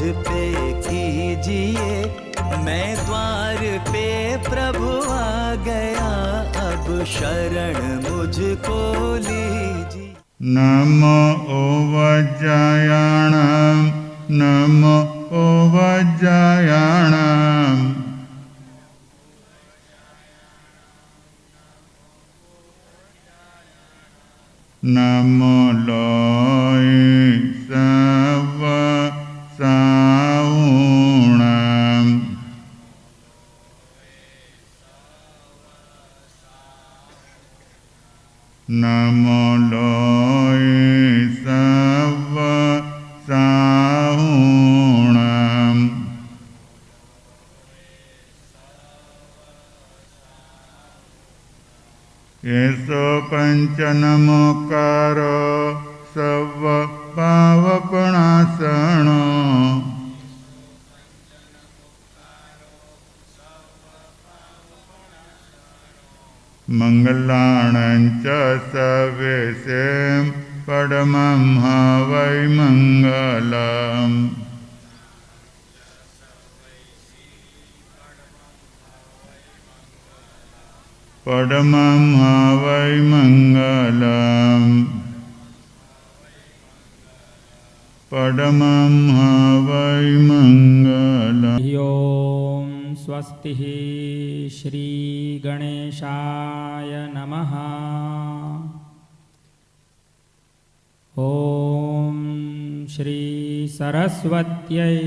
पे कीजिए, मैं द्वार पे प्रभु आ गया, अब शरण मुझको लीजिए। नमो वज्रायणं नमो वज्रायणं नमो लोय सव साऊणं नमो लोय सव साऊणं एसो पंचनमोकारो सव पावपणासनो मंगलाणं च सवेशें परमं हवै मंगलम् परमं हवै मंगलम् परमं हवै मंगलम्। ओम स्वस्ति श्री गणेशाय नमः। ओम श्री सरस्वत्यै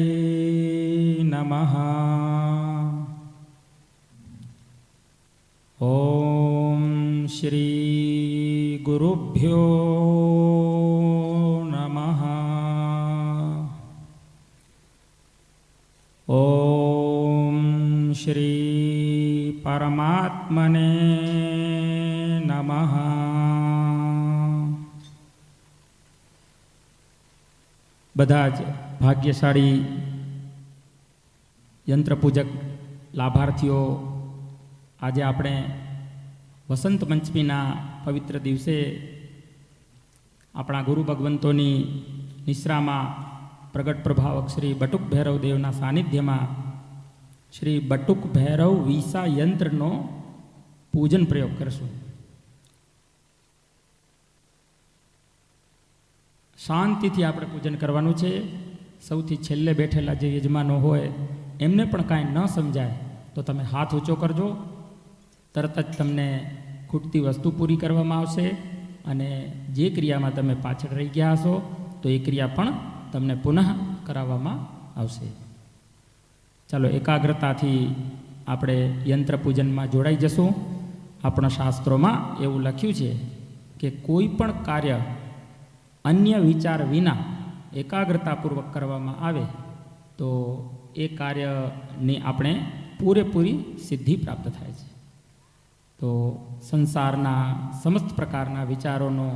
नमः। ओम श्री गुरुभ्यो नमः। ओम श्री परमात्मने नमः। બધા જ ભાગ્યશાળી યંત્રપૂજક લાભાર્થીઓ, આજે આપણે વસંત પંચમીના પવિત્ર દિવસે આપણા ગુરુ ભગવંતોની નિશ્રામાં પ્રગટ પ્રભાવક શ્રી બટુક ભૈરવ દેવના સાનિધ્યમાં શ્રી બટુક ભૈરવ વિસા યંત્રનો પૂજન પ્રયોગ કરશું. શાંતિથી આપણે પૂજન કરવાનું છે. સૌથી છેલ્લે બેઠેલા જે યજમાનો હોય એમને પણ કાંઈ ન સમજાય તો તમે હાથ ઊંચો કરજો. તરત જ તમને ખૂટતી વસ્તુ પૂરી કરવામાં આવશે અને જે ક્રિયામાં તમે પાછળ રહી ગયા હશો તો એ ક્રિયા પણ તમને પુનઃ કરાવવામાં આવશે. ચાલો એકાગ્રતાથી આપણે યંત્ર પૂજનમાં જોડાઈ જશું. આપણા શાસ્ત્રોમાં એવું લખ્યું છે કે કોઈ પણ કાર્ય અન્ય વિચાર વિના એકાગ્રતાપૂર્વક કરવામાં આવે તો એ કાર્યની આપણે પૂરેપૂરી સિદ્ધિ પ્રાપ્ત થાય છે. તો સંસારના સમસ્ત પ્રકારના વિચારોનો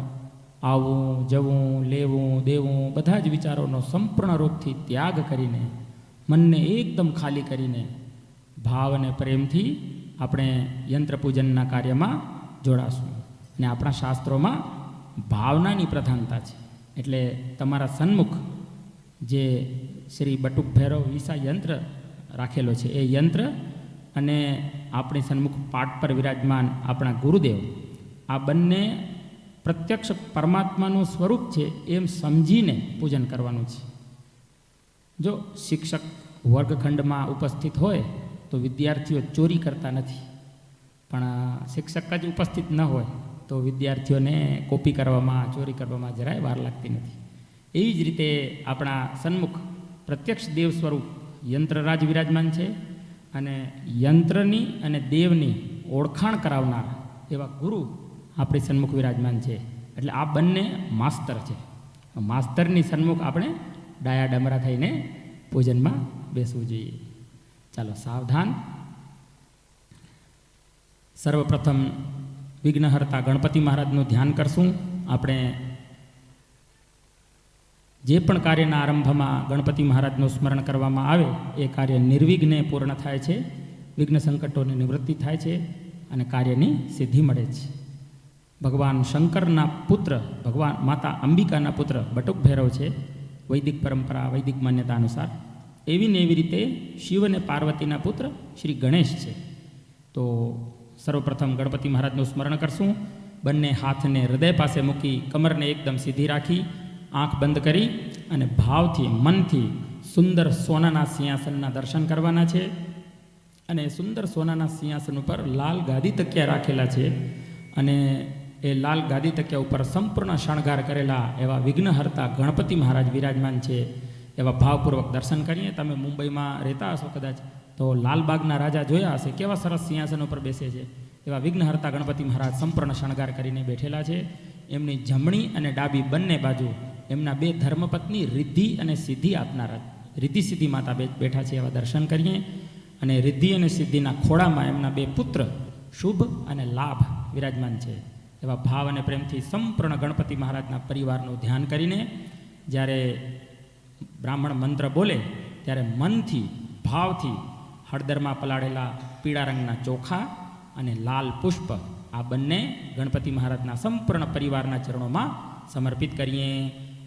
આવવું જવું લેવું દેવું બધા જ વિચારોનો સંપૂર્ણ રૂપથી ત્યાગ કરીને મનને એકદમ ખાલી કરીને ભાવ અને પ્રેમથી આપણે યંત્રપૂજનના કાર્યમાં જોડાશું. અને આપણા શાસ્ત્રોમાં ભાવનાની પ્રધાનતા છે. એટલે તમારા સન્મુખ જે શ્રી બટુક ભૈરવ વિસા યંત્ર રાખેલો છે એ યંત્ર અને આપણી સન્મુખ પાઠ પર વિરાજમાન આપણા ગુરુદેવ, આ બંને પ્રત્યક્ષ પરમાત્માનું સ્વરૂપ છે એમ સમજીને પૂજન કરવાનું છે. જો શિક્ષક વર્ગખંડમાં ઉપસ્થિત હોય તો વિદ્યાર્થીઓ ચોરી કરતા નથી, પણ શિક્ષક જ ઉપસ્થિત ન હોય તો વિદ્યાર્થીઓને કોપી કરવામાં ચોરી કરવામાં જરાય વાર લાગતી નથી. એવી જ રીતે આપણા સન્મુખ પ્રત્યક્ષ દેવ સ્વરૂપ યંત્રરાજ વિરાજમાન છે અને યંત્રની અને દેવની ઓળખાણ કરાવનાર એવા ગુરુ આપણી સન્મુખ વિરાજમાન છે. એટલે આ બંને માસ્તર છે. માસ્તરની સન્મુખ આપણે ડાયા ડમરા થઈને પૂજનમાં બેસવું જોઈએ. ચાલો સાવધાન. સર્વપ્રથમ વિઘ્નહર્તા ગણપતિ મહારાજનું ધ્યાન કરશું. આપણે જે પણ કાર્યના આરંભમાં ગણપતિ મહારાજનું સ્મરણ કરવામાં આવે એ કાર્ય નિર્વિઘ્ને પૂર્ણ થાય છે, વિઘ્ન સંકટોની નિવૃત્તિ થાય છે અને કાર્યની સિદ્ધિ મળે છે. ભગવાન શંકરના પુત્ર ભગવાન માતા અંબિકાના પુત્ર બટુક ભૈરવ છે. વૈદિક પરંપરા વૈદિક માન્યતા અનુસાર એવી ને એવી રીતે શિવ અને પાર્વતીના પુત્ર શ્રી ગણેશ છે. તો સર્વપ્રથમ ગણપતિ મહારાજનું સ્મરણ કરશું. બંને હાથને હૃદય પાસે મૂકી કમરને એકદમ સીધી રાખી આંખ બંધ કરી અને ભાવથી મનથી સુંદર સોનાના સિંહાસનના દર્શન કરવાના છે. અને સુંદર સોનાના સિંહાસન ઉપર લાલ ગાદી તકિયા રાખેલા છે. અને એ લાલ ગાદી તકિયા ઉપર સંપૂર્ણ શણગાર કરેલા એવા વિઘ્નહર્તા ગણપતિ મહારાજ વિરાજમાન છે. એવા ભાવપૂર્વક દર્શન કરીએ. તમે મુંબઈમાં રહેતા હશો કદાચ તો લાલબાગના રાજા જોયા હશે, કેવા સરસ સિંહાસન ઉપર બેસે છે. એવા વિઘ્નહર્તા ગણપતિ મહારાજ સંપૂર્ણ શણગાર કરીને બેઠેલા છે. એમની જમણી અને ડાબી બંને બાજુ એમના બે ધર્મપત્ની રિદ્ધિ અને સિદ્ધિ આપનારા રિદ્ધિ સિદ્ધિ માતા બેઠા છે. એવા દર્શન કરીએ. અને રિદ્ધિ અને સિદ્ધિના ખોળામાં એમના બે પુત્ર શુભ અને લાભ વિરાજમાન છે. એવા ભાવ અને પ્રેમથી સંપૂર્ણ ગણપતિ મહારાજના પરિવારનું ધ્યાન કરીને જ્યારે બ્રાહ્મણ મંત્ર બોલે ત્યારે મનથી ભાવથી હળદરમાં પલાળેલા પીળા રંગના ચોખા અને લાલ પુષ્પ આ બંને ગણપતિ મહારાજના સંપૂર્ણ પરિવારના ચરણોમાં સમર્પિત કરીએ.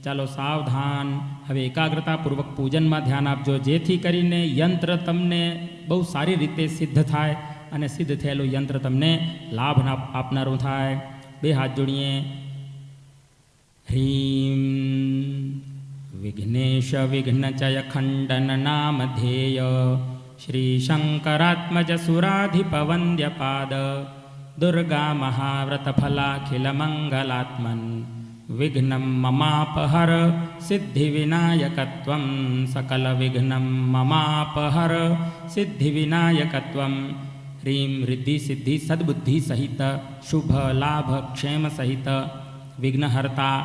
ચાલો સાવધાન, હવે એકાગ્રતાપૂર્વક પૂજનમાં ધ્યાન આપજો, જેથી કરીને યંત્ર તમને બહુ સારી રીતે સિદ્ધ થાય અને સિદ્ધ થયેલું યંત્ર તમને લાભ આપનારું થાય. બે હાથ જોડીએ. હ્રીમ વિઘ્નેશ વિઘ્નચય ખંડન નામ ધ્યેય શ્રી શંકરાત્મજ સુરાધિપવંદ્યપાદ દુર્ગા મહાવ્રત ફલાખિલ મંગલાત્મન વિઘ્નમ મમાપહર સિદ્ધિ વિનાયકત્વમ સકલ વિઘ્નમ મમાપહર સિદ્ધિ વિનાયકત્વમ. હ્રીમ રિદ્ધિ સિદ્ધિ સદબુદ્ધિ સહિત શુભ લાભ ક્ષેમ સહિત વિઘ્નહર્તા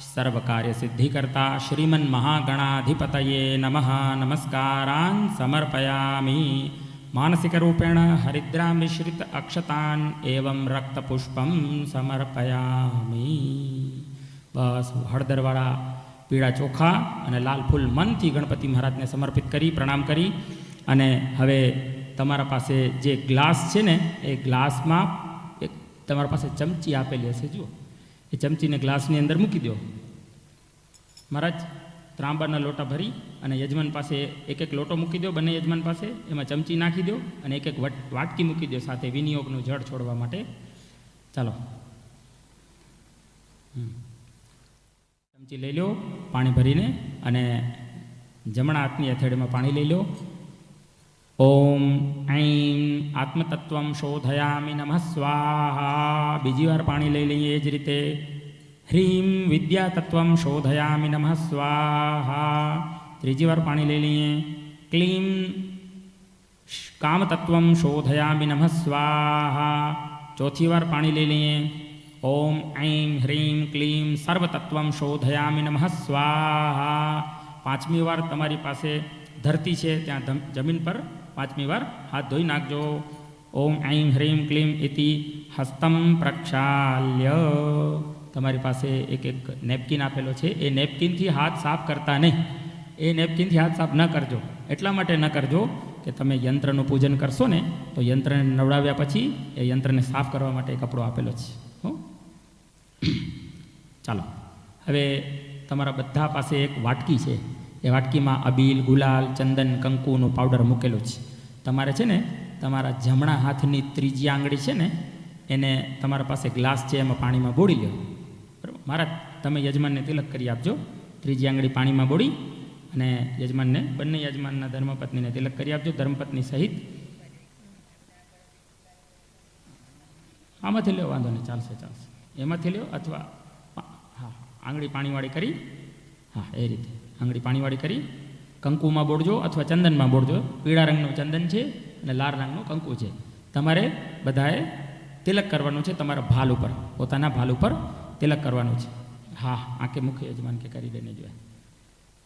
સર્વ કાર્ય સિદ્ધિ કરતા શ્રીમન મહાગણાધિપતયે નમઃ નમસ્કારાન સમર્પયામિ. માનસિક રૂપેણ હરિદ્રા મિશ્રિત અક્ષતાન એવં રક્તપુષ્પમ સમર્પયામિ. બસ હળદરવાળા પીળા ચોખા અને લાલ ફૂલ મનથી ગણપતિ મહારાજને સમર્પિત કરી પ્રણામ કરી અને હવે તમારા પાસે જે ગ્લાસ છે ને એ ગ્લાસમાં એક તમારા પાસે ચમચી આપેલી હશે, જુઓ એ ચમચીને ગ્લાસની અંદર મૂકી દો. મહારાજ ત્રાંબાના લોટા ભરી અને યજમાન પાસે એક એક લોટો મૂકી દો, બંને યજમાન પાસે એમાં ચમચી નાખી દો અને એક એક વાટકી મૂકી દો સાથે વિનિયોગનું જળ છોડવા માટે. ચાલો ચમચી લઈ લો પાણી ભરીને અને જમણા હાથની હથેળીમાં પાણી લઈ લો. ઓમ ઐં આત્મતત્વમ શોધયામિ નમઃ સ્વાહા. બીજી વાર પાણી લઈ લઈએ એ જ રીતે. હ્રીમ વિદ્યાતત્વમ શોધયામિ નમઃ સ્વાહા. ત્રીજી વાર પાણી લઈ લઈએ. ક્લીમ કામતત્વમ શોધયામિ નમઃ સ્વાહા. ચોથી વાર પાણી લઈ લઈએ. ઓમ ઐં હ્રીમ ક્લીમ સર્વતત્વમ શોધયામિ નમઃ સ્વાહા. પાંચમી વાર તમારી પાસે ધરતી છે ત્યાં જમીન પર પાંચમી વાર હાથ ધોઈ નાખજો. ઓમ ઐં હ્રીમ ક્લીમ ઇતિ હસ્તમ પ્રક્ષાલ્ય. તમારી પાસે એક એક નેપકિન આપેલો છે, એ નેપકિનથી હાથ સાફ કરતા નહીં. એ નેપકિનથી હાથ સાફ ન કરજો. એટલા માટે ન કરજો કે તમે યંત્રનું પૂજન કરશો ને તો યંત્રને નવડાવ્યા પછી એ યંત્રને સાફ કરવા માટે કપડો આપેલો છે. ચાલો હવે તમારા બધા પાસે એક વાટકી છે. એ વાટકીમાં અબીલ, ગુલાલ, ચંદન, કંકુનો પાવડર મૂકેલો છે. તમારે છે ને તમારા જમણા હાથની ત્રીજી આંગળી છે ને એને તમારા પાસે ગ્લાસ છે એમાં પાણીમાં બોળી લો. બરાબર, મારા તમે યજમાનને તિલક કરી આપજો. ત્રીજી આંગળી પાણીમાં બોળી અને યજમાનને બંને યજમાનના ધર્મપત્નીને તિલક કરી આપજો, ધર્મપત્ની સહિત. આમાંથી લ્યો, વાંધો નહીં, ચાલશે ચાલશે. એમાંથી લ્યો અથવા હા આંગળી પાણીવાળી કરી, હા એ રીતે આંગળી પાણીવાળી કરી કંકુમાં બોળજો અથવા ચંદનમાં બોળજો. પીળા રંગનું ચંદન છે અને લાલ રંગનું કંકુ છે. તમારે બધાએ તિલક કરવાનું છે તમારા ભાલ ઉપર, પોતાના ભાલ ઉપર તિલક કરવાનું છે. હા આંકે મુખ્ય યજમાન કે કરી દઈને જોઈએ.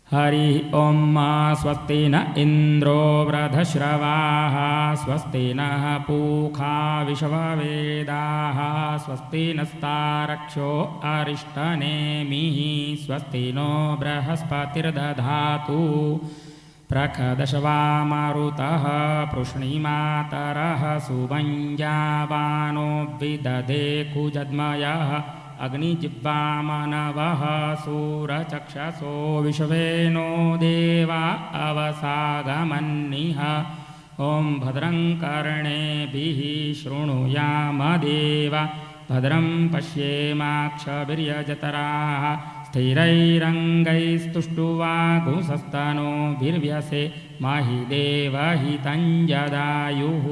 હરિ ઓમ સ્વસ્તિ ન ઇન્દ્રો વૃધશ્રવાઃ સ્વસ્તિ નઃ પૂષા વિશ્વવેદાઃ સ્વસ્તિ નસ્તારક્ષો અરિષ્ટનેમિઃ સ્વસ્તિ નો બૃહસ્પતિર્દધાતુ પ્રખદશવા મારુતઃ પૃષ્ણીમાતરઃ સુવંજાવાનો વિદધે કુજદ્મયઃ અગ્નિજિહ્વામાનવઃ સૂરચક્ષસો વિશ્વેનો દેવા અવસાગમન્નિહ ઓમ ભદ્રં કર્ણેભિઃ શૃણુયામ દેવા ભદ્રં પશ્યેમાક્ષભીર્યજતરાઃ સ્થિરૈરङ्गैस्तुष्टुवागुंसस्तनोभिर्व्यसे महि देवहितञ्जदायुः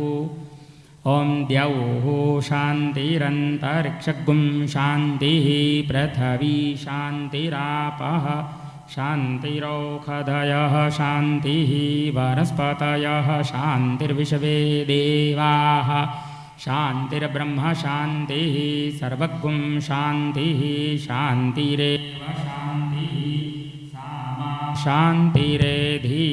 ॐ द्यौः शान्तिरन्तरिक्षगुं शान्तिः पृथिवी शान्तिरापः शान्तिरौषधयः शान्तिः वनस्पतयः शान्तिर्विश्वे देवाः शान्तिर्ब्रह्म शान्तिः सर्वगुं शान्तिः शान्तिरेव शान्तिः सामा शान्तिरेधि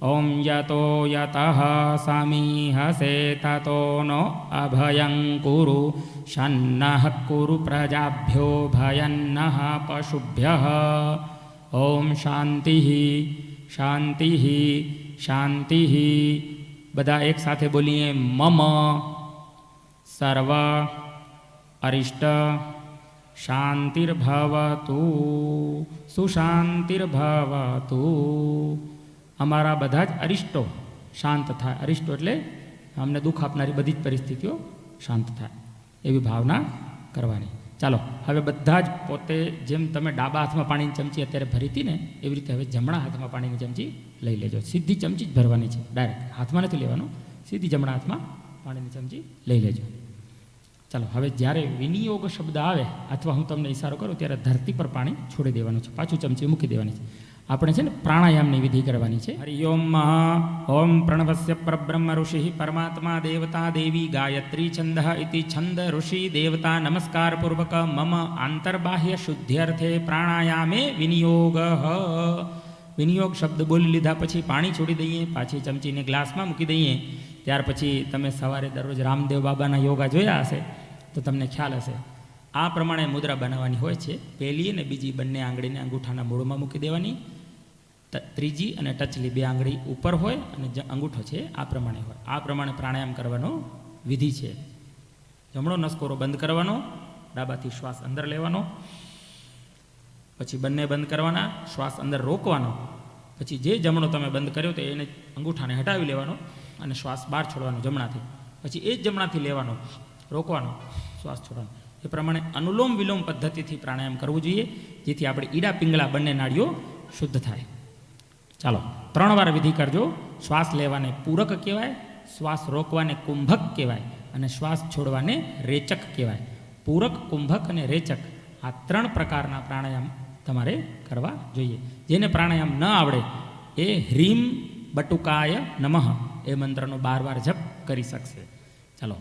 ॐ यतो यतः समीहसे ततो नो अभयं कुरु शन्नः कुरु प्रजाभ्यो भयन्नः पशुभ्यः ॐ शान्तिः शान्तिः शान्तिः બધા એક સાથે બોલીએ મમ સર્વ અરિષ્ટ શાંતિર્ભવતુ સુશાંતિર્ભવતુ. અમારા બધા જ અરિષ્ટો શાંત થાય. અરિષ્ટો એટલે અમને દુઃખ આપનારી બધી જ પરિસ્થિતિઓ શાંત થાય એવી ભાવના કરવાની. ચાલો હવે બધા જ પોતે જેમ તમે ડાબા હાથમાં પાણીની ચમચી અત્યારે ભરી હતી ને એવી રીતે હવે જમણા હાથમાં પાણીની ચમચી લઈ લેજો. સીધી ચમચી જ ભરવાની છે, ડાયરેક્ટ હાથમાં નથી લેવાનું, સીધી જમણા હાથમાં પાણીની ચમચી લઈ લેજો. ચાલો હવે જ્યારે વિનિયોગ શબ્દ આવે અથવા હું તમને ઈશારો કરું ત્યારે ધરતી પર પાણી છોડી દેવાનું છે, પાછું ચમચી મૂકી દેવાની છે. આપણે છે ને પ્રાણાયામની વિધિ કરવાની છે. હરિઓમ ઓમ પ્રણવસ્ય પરબ્રહ્મ ઋષિ પરમાત્મા દેવતા દેવી ગાયત્રી છંદ ઇતિ છંદ ઋષિ દેવતા નમસ્કાર પૂર્વક મમ આંતરબાહ્ય શુદ્ધ્યર્થે પ્રાણાયામે વિનિયોગ. વિનિયોગ શબ્દ બોલી લીધા પછી પાણી છોડી દઈએ, પાછી ચમચીને ગ્લાસમાં મૂકી દઈએ. ત્યાર પછી તમે સવારે દરરોજ રામદેવ બાબાના યોગા જોયા હશે તો તમને ખ્યાલ હશે. આ પ્રમાણે મુદ્રા બનાવવાની હોય છે. પહેલી અને બીજી બંને આંગળીને અંગૂઠાના મૂળમાં મૂકી દેવાની. ત્રીજી અને ટચલી બે આંગળી ઉપર હોય અને અંગૂઠો છે આ પ્રમાણે હોય. આ પ્રમાણે પ્રાણાયામ કરવાનો વિધિ છે. જમણો નસકોરો બંધ કરવાનો, ડાબાથી શ્વાસ અંદર લેવાનો, પછી બંને બંધ કરવાના, શ્વાસ અંદર રોકવાનો, પછી જે જમણો તમે બંધ કર્યો તો એને અંગૂઠાને હટાવી લેવાનો અને શ્વાસ બહાર છોડવાનો જમણાથી. પછી એ જ જમણાથી લેવાનો, રોકવાનો, શ્વાસ છોડવાનો. એ પ્રમાણે અનુલોમ વિલોમ પદ્ધતિથી પ્રાણાયામ કરવું જોઈએ જેથી આપણે ઈડા પિંગળા બંને નાડીઓ શુદ્ધ થાય. ચાલો 3 વાર વિધિ કરજો. શ્વાસ લેવાને પૂરક કહેવાય, શ્વાસ રોકવાને કુંભક કહેવાય અને શ્વાસ છોડવાને રેચક કહેવાય. પૂરક, કુંભક અને રેચક આ 3 પ્રકારના પ્રાણાયામ તમારે કરવા જોઈએ. જેને પ્રાણાયામ ન આવડે એ હ્રીમ બટુકાય નમઃ એ મંત્રનો 12 વાર જપ કરી શકશે. ચાલો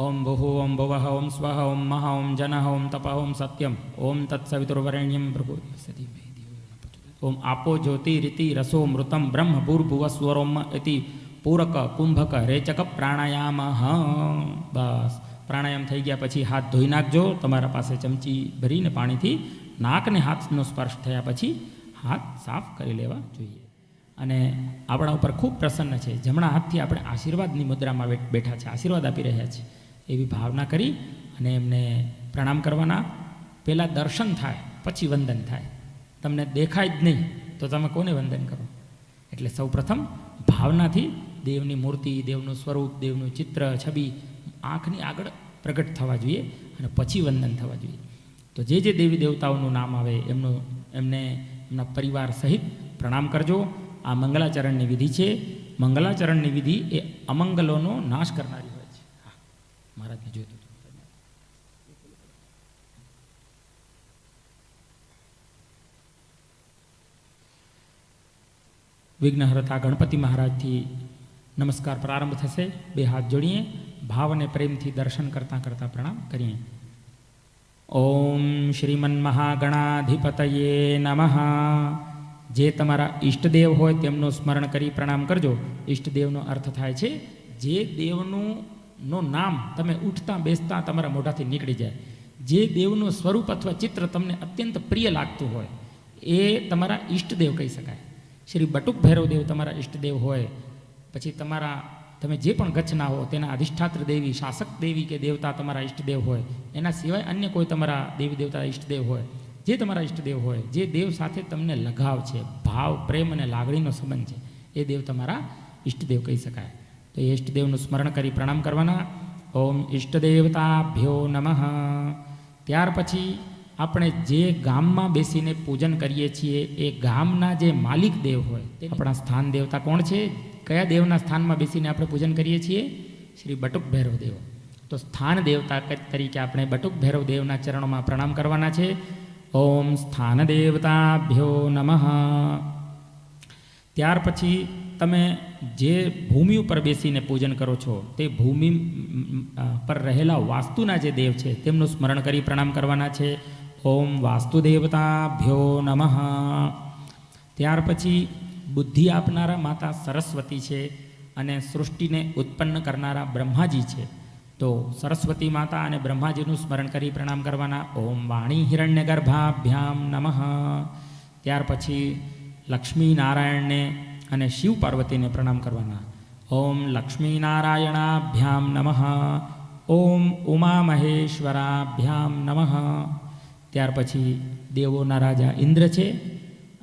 ઓમ ભુઃ ઓમ ભુવઃ ઓમ સ્વઃ ઓમ મહ ઓમ જનઃ ઓમ તપઃ ઓમ સત્યમ ઓમ તત્સવિતુર્વરેણ્યં ભર્ગો ઓમ આપો જ્યોતિ રીતિ રસો મૃતમ બ્રહ્મ ભૂર્ભુવ સ્વરોમ ઇતિ પૂરક કુંભક રેચક પ્રાણાયામ. બસ પ્રાણાયામ થઈ ગયા પછી હાથ ધોઈ નાખજો. તમારા પાસે ચમચી ભરીને પાણીથી નાકને હાથનો સ્પર્શ થયા પછી હાથ સાફ કરી લેવા જોઈએ. અને આપણા ઉપર ખૂબ પ્રસન્ન છે. જમણા હાથથી આપણે આશીર્વાદની મુદ્રામાં બેઠા છે, આશીર્વાદ આપી રહ્યા છે એવી ભાવના કરી અને એમને પ્રણામ કરવાના. પહેલાં દર્શન થાય પછી વંદન થાય. તમને દેખાય જ નહીં તો તમે કોને વંદન કરો? એટલે સૌ પ્રથમ ભાવનાથી દેવની મૂર્તિ, દેવનું સ્વરૂપ, દેવનું ચિત્ર, છબી આંખની આગળ પ્રગટ થવા જોઈએ અને પછી વંદન થવા જોઈએ. તો જે દેવી દેવતાઓનું નામ આવે એમને એમના પરિવાર સહિત પ્રણામ કરજો. આ મંગલાચરણની વિધિ છે. મંગલાચરણની વિધિ એ અમંગલોનો નાશ કરનારી હોય છે. હા, મહારાજને જોઈતું વિઘ્નહર્તા ગણપતિ મહારાજથી નમસ્કાર પ્રારંભ થશે. 2 હાથ જોડીએ, ભાવ અને પ્રેમથી દર્શન કરતાં કરતાં પ્રણામ કરીએ. ઓમ શ્રીમન મહાગણાધિપતયે નમઃ. જે તમારા ઈષ્ટદેવ હોય તેમનું સ્મરણ કરી પ્રણામ કરજો. ઈષ્ટદેવનો અર્થ થાય છે જે દેવનું નામ તમે ઉઠતા બેસતા તમારા મોઢાથી નીકળી જાય. જે દેવનું સ્વરૂપ અથવા ચિત્ર તમને અત્યંત પ્રિય લાગતું હોય એ તમારા ઈષ્ટદેવ કહી શકાય. શ્રી બટુક ભૈરવદેવ તમારા ઈષ્ટદેવ હોય, પછી તમારા તમે જે પણ ગચ્છના હો તેના અધિષ્ઠાત્ર દેવી, શાસક દેવી કે દેવતા તમારા ઈષ્ટદેવ હોય, એના સિવાય અન્ય કોઈ તમારા દેવી દેવતા ઈષ્ટદેવ હોય, જે તમારા ઈષ્ટદેવ હોય, જે દેવ સાથે તમને લગાવ છે, ભાવ, પ્રેમ અને લાગણીનો સંબંધ છે, એ દેવ તમારા ઈષ્ટદેવ કહી શકાય. તો એ ઈષ્ટદેવનું સ્મરણ કરી પ્રણામ કરવાના. ઓમ ઈષ્ટદેવતાભ્યો નમઃ. ત્યાર પછી આપણે જે ગામમાં બેસીને પૂજન કરીએ છીએ એ ગામના જે માલિક દેવ હોય તે આપણા સ્થાન દેવતા કોણ છે? કયા દેવના સ્થાનમાં બેસીને આપણે પૂજન કરીએ છીએ? શ્રી બટુક ભૈરવ દેવ. તો સ્થાન દેવતા તરીકે આપણે બટુક ભૈરવ દેવના ચરણોમાં પ્રણામ કરવાના છે. ઓમ સ્થાન દેવતાભ્યો નમઃ. ત્યાર પછી તમે જે ભૂમિ ઉપર બેસીને પૂજન કરો છો તે ભૂમિ પર રહેલા વાસ્તુના જે દેવ છે તેમનું સ્મરણ કરી પ્રણામ કરવાના છે. ઓમ વાસ્તુદેવતાભ્યો નમઃ. ત્યાર પછી બુદ્ધિ આપનારા માતા સરસ્વતી છે અને સૃષ્ટિને ઉત્પન્ન કરનારા બ્રહ્માજી છે. તો સરસ્વતી માતા અને બ્રહ્માજીનું સ્મરણ કરી પ્રણામ કરવાના. ઓમ વાણી હિરણ્ય ગર્ભાભ્યામ નમઃ. ત્યાર પછી લક્ષ્મી નારાયણને અને શિવ પાર્વતીને પ્રણામ કરવાના. ઓમ લક્ષ્મી નારાયણાભ્યામ નમઃ. ઓમ ઉમા મહેશ્વરાભ્યામ નમઃ. ત્યાર પછી દેવોના રાજા ઇન્દ્ર છે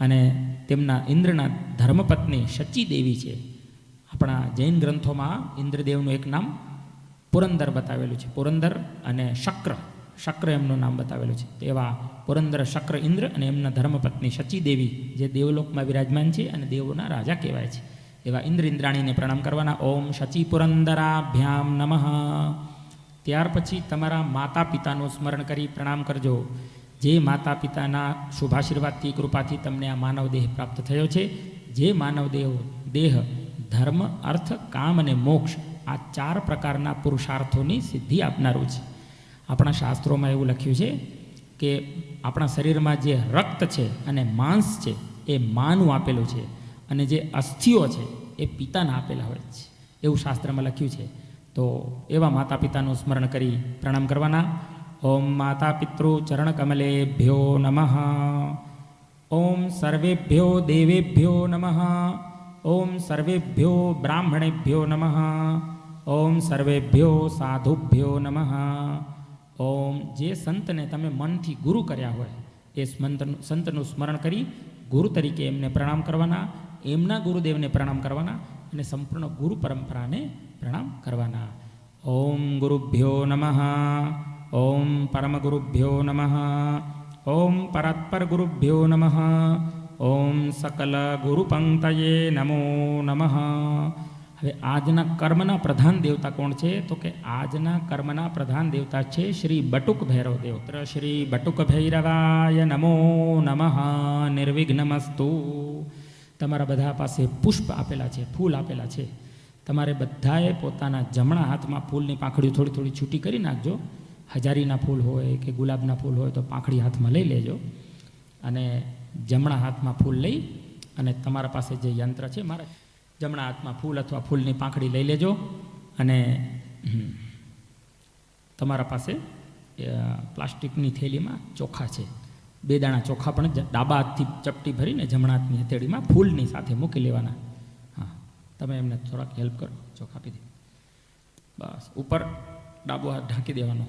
અને તેમના ઇન્દ્રના ધર્મપત્ની શચી દેવી છે. આપણા જૈન ગ્રંથોમાં ઇન્દ્રદેવનું એક નામ પુરંદર બતાવેલું છે. પુરંદર અને શક્ર એમનું નામ બતાવેલું છે. એવા પુરંદર, શક્ર, ઇન્દ્ર અને એમના ધર્મપત્ની શચી દેવી જે દેવલોકમાં વિરાજમાન છે અને દેવોના રાજા કહેવાય છે. એવા ઇન્દ્રાણીને પ્રણામ કરવાના. ઓમ શચી પુરંદરાભ્યામ નમઃ. ત્યાર પછી તમારા માતા પિતાનું સ્મરણ કરી પ્રણામ કરજો. જે માતા પિતાના શુભાશીર્વાદથી, કૃપાથી તમને આ માનવ દેહ પ્રાપ્ત થયો છે. જે માનવ દેહ ધર્મ, અર્થ, કામ અને મોક્ષ આ 4 પ્રકારના પુરુષાર્થોની સિદ્ધિ આપનારું છે. આપણા શાસ્ત્રોમાં એવું લખ્યું છે કે આપણા શરીરમાં જે રક્ત છે અને માંસ છે એ માનું આપેલું છે અને જે અસ્થિઓ છે એ પિતાના આપેલા હોય છે, એવું શાસ્ત્રમાં લખ્યું છે. તો એવા માતા પિતાનું સ્મરણ કરી પ્રણામ કરવાના. ઓમ માતા પિતૃ ચરણ કમલેભ્યો નમઃ. ઓમ સર્વેભ્યો દેવેભ્યો નમઃ. ઓમ સર્વેભ્યો બ્રાહ્મણેભ્યો નમઃ. ઓમ સર્વેભ્યો સાધુભ્યો નમઃ. ઓમ જે સંતને તમે મનથી ગુરુ કર્યા હોય એ સંતનું સ્મરણ કરી ગુરુ તરીકે એમને પ્રણામ કરવાના. એમના ગુરુદેવને પ્રણામ કરવાના અને સંપૂર્ણ ગુરુ પરંપરાને પ્રણામ કરવાના. ઓમ ગુરુભ્યો નમઃ. ઓમ પરમ ગુરુભ્યો નમઃ. ઓમ પરાત્પર ગુરુભ્યો નમઃ. ઓમ સકલ ગુરુ પંક્તયે નમો નમઃ. હવે આજના કર્મના પ્રધાન દેવતા કોણ છે? તો કે આજના કર્મના પ્રધાન દેવતા છે શ્રી બટુક ભૈરવ દેવ. શ્રી બટુક ભૈરવાય નમો નમઃ. નિર્વિઘ્નમસ્તુ. તમારા બધા પાસે પુષ્પ આપેલા છે, ફૂલ આપેલા છે. તમારે બધાએ પોતાના જમણા હાથમાં ફૂલની પાંખડીઓ થોડી થોડી છૂટી કરી નાખજો. હજારીના ફૂલ હોય કે ગુલાબના ફૂલ હોય તો પાંખડી હાથમાં લઈ લેજો અને જમણા હાથમાં ફૂલ લઈ અને તમારા પાસે જે યંત્ર છે, મારા જમણા હાથમાં ફૂલ અથવા ફૂલની પાંખડી લઈ લેજો અને તમારા પાસે પ્લાસ્ટિકની થેલીમાં ચોખા છે, 2 દાણા ચોખા પણ ડાબા હાથથી ચપટી ભરીને જમણા હાથની હથેળીમાં ફૂલની સાથે મૂકી લેવાના. હા, તમે એમને થોડાક હેલ્પ કરો, ચોખા આપી દે. બસ ઉપર ડાબો હાથ ઢાંકી દેવાનો,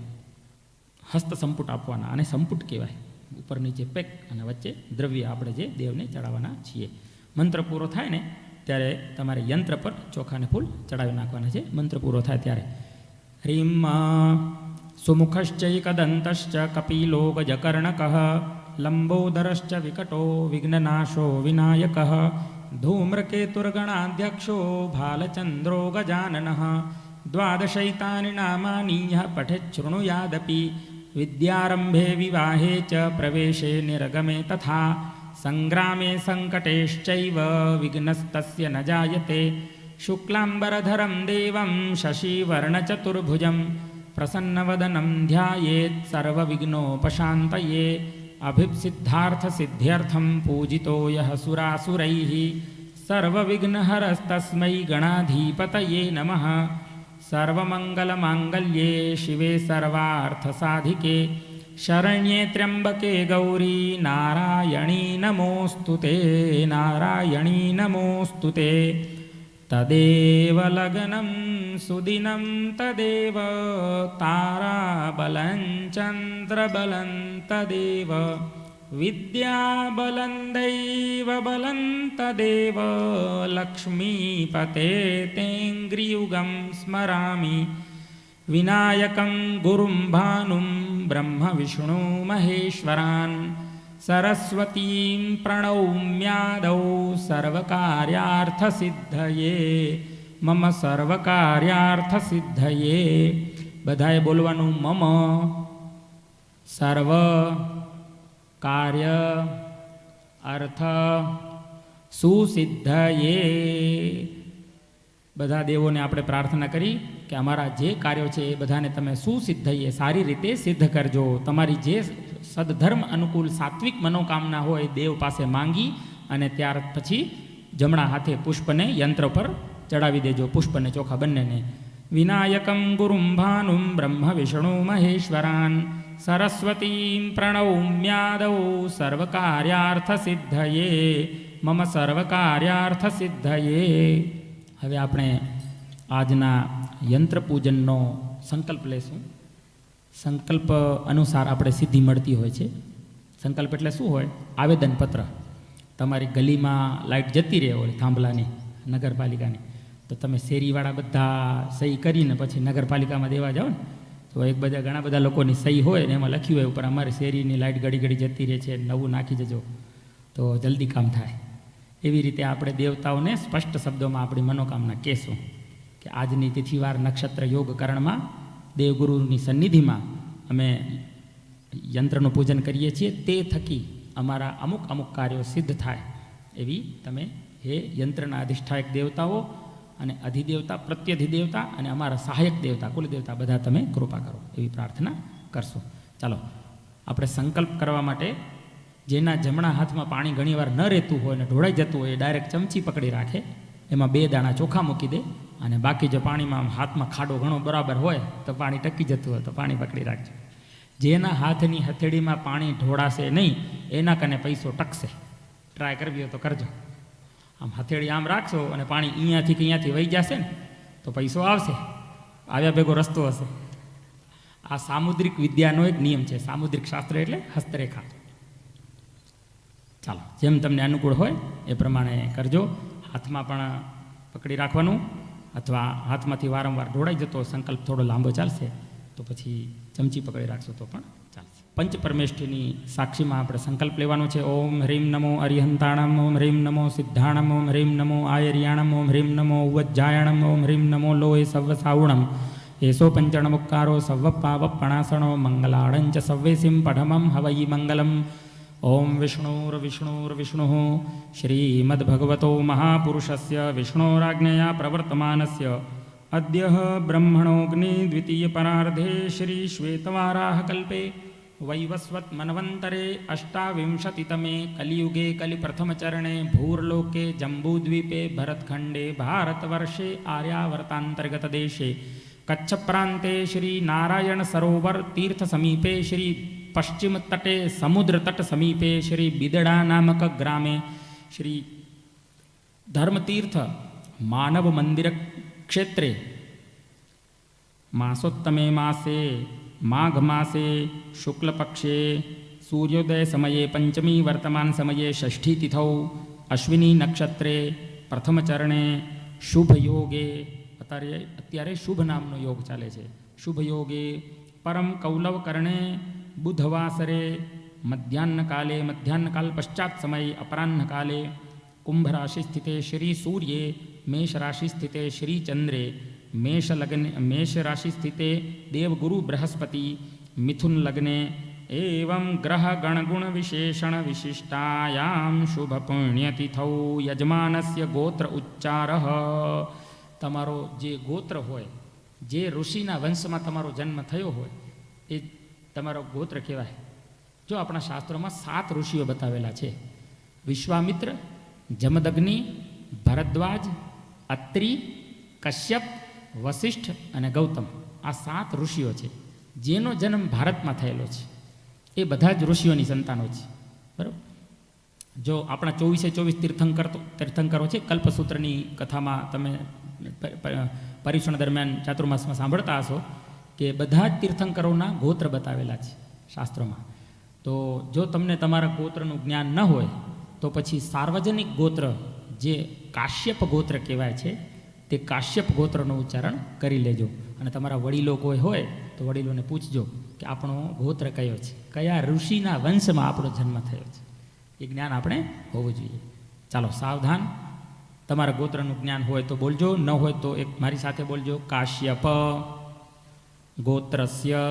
હસ્ત સંપુટ આપવાના, અને સંપુટ કહેવાય. ઉપર નીચે પેક અને વચ્ચે દ્રવ્ય આપણે જે દેવને ચડાવવાના છીએ. મંત્ર પૂરો થાય ને ત્યારે તમારે યંત્ર પર ચોખાને ફૂલ ચડાવી નાખવાના છે. મંત્ર પૂરો થાય ત્યારે હ્રીમ સુમુખશ્ચૈકદંતશ્ચ કપિલો ગજકર્ણકઃ લંબોદરશ્ચ વિકટો વિઘ્નનાશો વિનાયકઃ ધૂમ્રકેતુર્ગણાધ્યક્ષો ભાલચંદ્રો ગજાનનઃ દ્વાદશૈતાनि નામાनि યઃ પઠેत् શૃણુયાદપि વિદ્યારંભે વિવાહે ચ પ્રવેશે નિરગમે તથા સંગ્રામે સંકટેશ્ચૈવ વિઘ્નસ્તસ્ય ન જાયતે શુક્લાંબરધરં દેવં શશિવર્ણચતુર્ભુજં પ્રસન્નવદनं ધ્યાયેत् સર્વવિઘ્નોપશાन्तये અભિપ્સિદ્ધાર્થસિદ્ધ્યર્થં પૂજિતો યઃ સુરાસુરૈઃ સર્વવિઘ્નહરસ્તસ્मै ગણાધિપતયે નમઃ. સર્વમંગલમાંગલ્યે શિવે સર્વાર્થસાધિકે શરણ્યે ત્ર્યંબકે ગૌરી નારાયણી નમોસ્તુતે. નારાયણી નમોસ્તુતે. તદેવ લગ્નમ સુદિનમ તદેવ તારાબલં ચંદ્રબલં તદેવ વિદ્યાબલં દૈવબલં તદેવ લક્ષ્મીપતે તેંગ્રિયુગં સ્મરામિ વિનાયકં ગુરું ભાનું બ્રહ્મ વિષ્ણુ મહેશ્વરાન સરસ્વતીં પ્રણૌમ્યાદૌ સર્વકાર્યાર્થસિદ્ધયે મમ સર્વકાર્યાર્થસિદ્ધયે. બધાએ બોલવાનું મમ સર્વ કાર્ય અર્થ સુસિદ્ધયે. બધા દેવોને આપણે પ્રાર્થના કરી કે અમારા જે કાર્યો છે એ બધાને તમે સુસિદ્ધયે સારી રીતે સિદ્ધ કરજો. તમારી જે સદધર્મ અનુકૂળ સાત્વિક મનોકામના હોય દેવ પાસે માંગી અને ત્યાર પછી જમણા હાથે પુષ્પને યંત્ર પર ચડાવી દેજો, પુષ્પને ચોખા બંનેને. વિનાયકં ગુરું ભાનું બ્રહ્મ વિષ્ણુ મહેશ્વરાન સરસ્વતીં પ્રણૌમ્યાદૌ સર્વકાર્યાર્થસિદ્ધયે મમ સર્વકાર્યાર્થસિદ્ધયે. હવે આપણે આજના યંત્ર પૂજનનો સંકલ્પ લેશું. સંકલ્પ અનુસાર આપણે સિદ્ધિ મળતી હોય છે. સંકલ્પ એટલે શું હોય? આવેદનપત્ર. તમારી ગલીમાં લાઇટ જતી રહે હોય થાંભલાની નગરપાલિકાની, તો તમે શેરીવાળા બધા સહી કરીને પછી નગરપાલિકામાં દેવા જાઓ ને, તો ઘણા બધા લોકોની સહી હોય ને એમાં લખ્યું હોય ઉપર અમારી શેરીની લાઇટ ઘડી ઘડી જતી રહે છે, નવું નાખી જજો તો જલ્દી કામ થાય. એવી રીતે આપણે દેવતાઓને સ્પષ્ટ શબ્દોમાં આપણી મનોકામના કહેશું કે આજની તિથિવાર નક્ષત્ર યોગ કરણમાં દેવગુરુની સન્નિધિમાં અમે યંત્રનું પૂજન કરીએ છીએ. તે થકી અમારા અમુક અમુક કાર્યો સિદ્ધ થાય એવી તમે હે યંત્રના અધિષ્ઠાયક દેવતાઓ અને અધિદેવતા, પ્રત્યધિદેવતા અને અમારા સહાયક દેવતા, કુલદેવતા બધા તમે કૃપા કરો એવી પ્રાર્થના કરશો. ચાલો આપણે સંકલ્પ કરવા માટે જેના જમણા હાથમાં પાણી ઘણીવાર ન રહેતું હોય ને ઢોળાઈ જતું હોય એ ડાયરેક્ટ ચમચી પકડી રાખે, એમાં 2 દાણા ચોખા મૂકી દે અને બાકી જો પાણીમાં હાથમાં ખાડો ઘણો બરાબર હોય તો પાણી ટકી જતું હોય તો પાણી પકડી રાખજો. જેના હાથની હથેળીમાં પાણી ઢોળાશે નહીં એના કને પૈસો ટકશે. ટ્રાય કરવી હોય તો કરજો. આમ હથેળી આમ રાખશો અને પાણી અહીંયાથી કે અહીંયાથી વહી જશે ને તો પૈસો આવશે, આવ્યા ભેગો રસ્તો હશે. આ સામુદ્રિક વિદ્યાનો એક નિયમ છે. સામુદ્રિક શાસ્ત્ર એટલે હસ્તરેખા. ચાલો જેમ તમને અનુકૂળ હોય એ પ્રમાણે કરજો. હાથમાં પણ પકડી રાખવાનું અથવા હાથમાંથી વારંવાર ઢોળાઈ જતો સંકલ્પ થોડો લાંબો ચાલશે તો પછી ચમચી પકડી રાખશો તો પણ ચાલશે. પંચ પરમેષ્ઠીની સાક્ષીમાં આપણે સંકલ્પ લેવાનો છે. ઓમ હ્રીમ નમો અરિહંતાણમ, ઓમ હ્રીમ નમો સિદ્ધાણમ, ઓમ હ્રીમ નમો આયર્યાણમ, ઓમ હ્રીમ નમો ઉવજ્જાયણમ, ઓમ હ્રીમ નમો લોય સવ્વ સાવણમ, એસો પંચણમુક્કારો સવ્વ પાવપણાસણો મંગલાળંચ સવ્વેસિમ પઢમમ હવૈ મંગલમ. ઓમ વિષ્ણુર્વિષ્ણુર્વિષ્ણુ શ્રીમદ્ભગવતો મહાપુરુષસ્ય વિષ્ણોરાજ્ઞયા પ્રવર્તમાનસ્ય અદ્ય બ્રહ્મણોગ્નિ દ્વિતીય પરાર્ધે શ્રી શ્વેતવારાહ કલ્પે વૈવસ્વત મન્વંતરે અષ્ટાવિંશતિતમે કલિયુગે કલિપ્રથમચરણે ભૂર્લોકે જંબૂદ્વીપે ભરતખંડે ભારતવર્ષે આર્યાવર્તાંતર્ગત દેશે કચ્છ પ્રાંતે શ્રી નારાયણ સરોવર તીર્થ સમીપે શ્રી પશ્ચિમ તટે સમુદ્ર તટ સમીપે શ્રી બિદડા નામક ગ્રામે શ્રી ધર્મતીર્થ માનવ મંદિર ક્ષેત્રે માસોત્તમે માસે માઘ માસે શુક્લપક્ષે સૂર્યોદય સમયે પંચમી વર્તમાન સમયે ષષ્ઠી તિથૌ અશ્વિની નક્ષત્રે પ્રથમ ચરણે શુભ યોગે અત્યારે શુભ નામનો યોગ ચાલે છે. શુભ યોગે પરમ કૌલવ કરણે બુધવાસરે મધ્યાહ્નકાલ પશ્ચાત સમયે અપરાહ્ન કાલે કુંભ રાશિ સ્થિતે શ્રી સૂર્યે મેષ રાશિ સ્થિતે શ્રી ચંદ્રે મેષ રાશિ સ્થિતે દેવગુરુ બૃહસ્પતિ મિથુન લગ્ને એવં ગ્રહ ગણગુણ વિશેષણ વિશિષ્ટાયામ શુભ પુણ્યતિથૌ યજમાનસ્ય ગોત્ર ઉચ્ચારઃ. તમારો જે ગોત્ર હોય, જે ઋષિના વંશમાં તમારો જન્મ થયો હોય એ તમારો ગોત્ર કહેવાય. જો આપણા શાસ્ત્રોમાં 7 ઋષિઓ બતાવેલા છે: વિશ્વામિત્ર, જમદગ્નિ, ભરદ્વાજ, અત્રિ, કશ્યપ, વશિષ્ઠ અને ગૌતમ. આ 7 ઋષિઓ છે જેનો જન્મ ભારતમાં થયેલો છે. એ બધા જ ઋષિઓની સંતાનો છે. બરાબર. જો આપણા 24 તીર્થંકરો છે, કલ્પસૂત્રની કથામાં તમે પર્યુષણ દરમિયાન ચાતુર્માસમાં સાંભળતા હશો કે બધા જ તીર્થંકરોના ગોત્ર બતાવેલા છે શાસ્ત્રોમાં. તો જો તમને તમારા ગોત્રનું જ્ઞાન ન હોય તો પછી સાર્વજનિક ગોત્ર જે કાશ્યપ ગોત્ર કહેવાય છે તે કાશ્યપ ગોત્રનું ઉચ્ચારણ કરી લેજો. અને તમારા વડીલો કોઈ હોય તો વડીલોને પૂછજો કે આપણો ગોત્ર કયો છે, કયા ઋષિના વંશમાં આપણો જન્મ થયો છે. એ જ્ઞાન આપણે હોવું જોઈએ. ચાલો સાવધાન, તમારા ગોત્રનું જ્ઞાન હોય તો બોલજો, ન હોય તો એક મારી સાથે બોલજો. કાશ્યપ ગોત્રસ્ય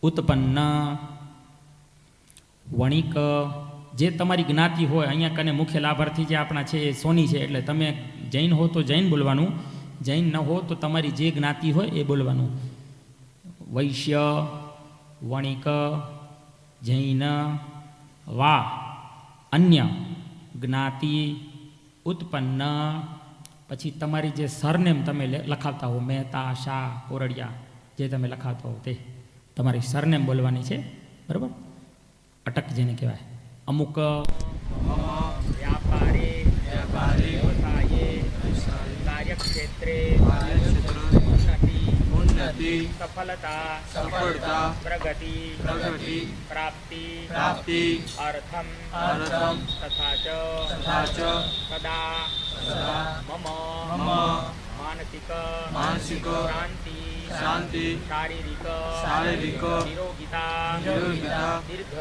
ઉત્પન્ન વણિક. જે તમારી જ્ઞાતિ હોય, અહીંયા કને મુખ્ય લાભાર્થી જે આપણા છે એ સોની છે, એટલે તમે જૈન હો તો જૈન બોલવાનું, જૈન ન હો તો તમારી જે જ્ઞાતિ હોય એ બોલવાનું. વૈશ્ય, વણિક, જૈન વા અન્ય જ્ઞાતિ ઉત્પન્ન. પછી તમારી જે સરનેમ તમે લખાવતા હો, મહેતા, શાહ, કોરડિયા, જે તમે લખાવતા હો તે તમારી સરનેમ બોલવાની છે, બરાબર? અટક જેને કહેવાય. અમુક વ્યાપારે કાર્યક્ષેત્રે ઉન્નતિ સફળતા પ્રગતિ પ્રાપ્તિ અર્થમ તથા ચ સદા મમ માનસિક શાંતિ શારીરિક નિરોગિતા દીર્ઘ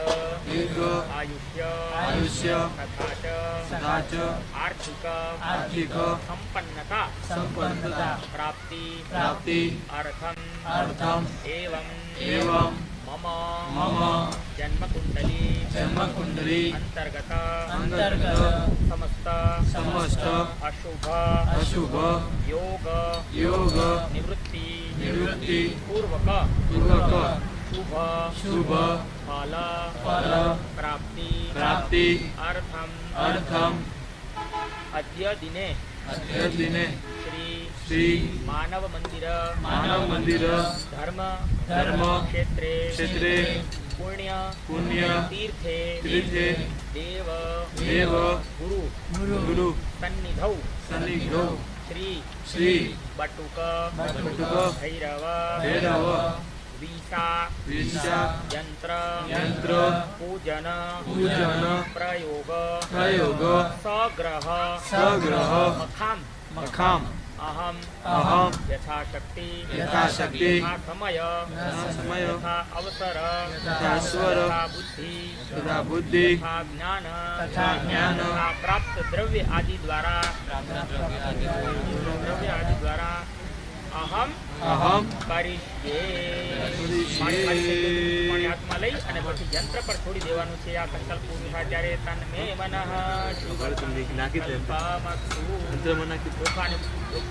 આયુષ્ય તથા ચ આર્થિક સંપન્નતા પ્રાપ્તિ અર્થમ એવં મમ જન્મકુંડલી અંતર્ગત સમસ્ત અશુભ યોગ નિવૃત્તિ પૂર્વક શુભ ફલ પ્રાપ્તિ અર્થમ અદ્ય દિને શ્રી માનવ મંદિર ધર્મ ક્ષેત્રે પુણ્ય તીર્થે દેવ ગુરુ સન્નિધૌ શ્રી બટુક ભૈરવ વિશા યંત્ર પૂજન પ્રયોગ સગ્રહ મખામ અહમ યથાશક્તિ સમય અવસર બુદ્ધિ જ્ઞાન પ્રાપ્ત દ્રવ્ય આદિ દ્વારા અહમ કરીશ્યે. હાથમાં લઈ અને પછી યંત્ર પર છોડી દેવાનું છે. આ સંકલ્પ પૂરું થાય ત્યારે તન મે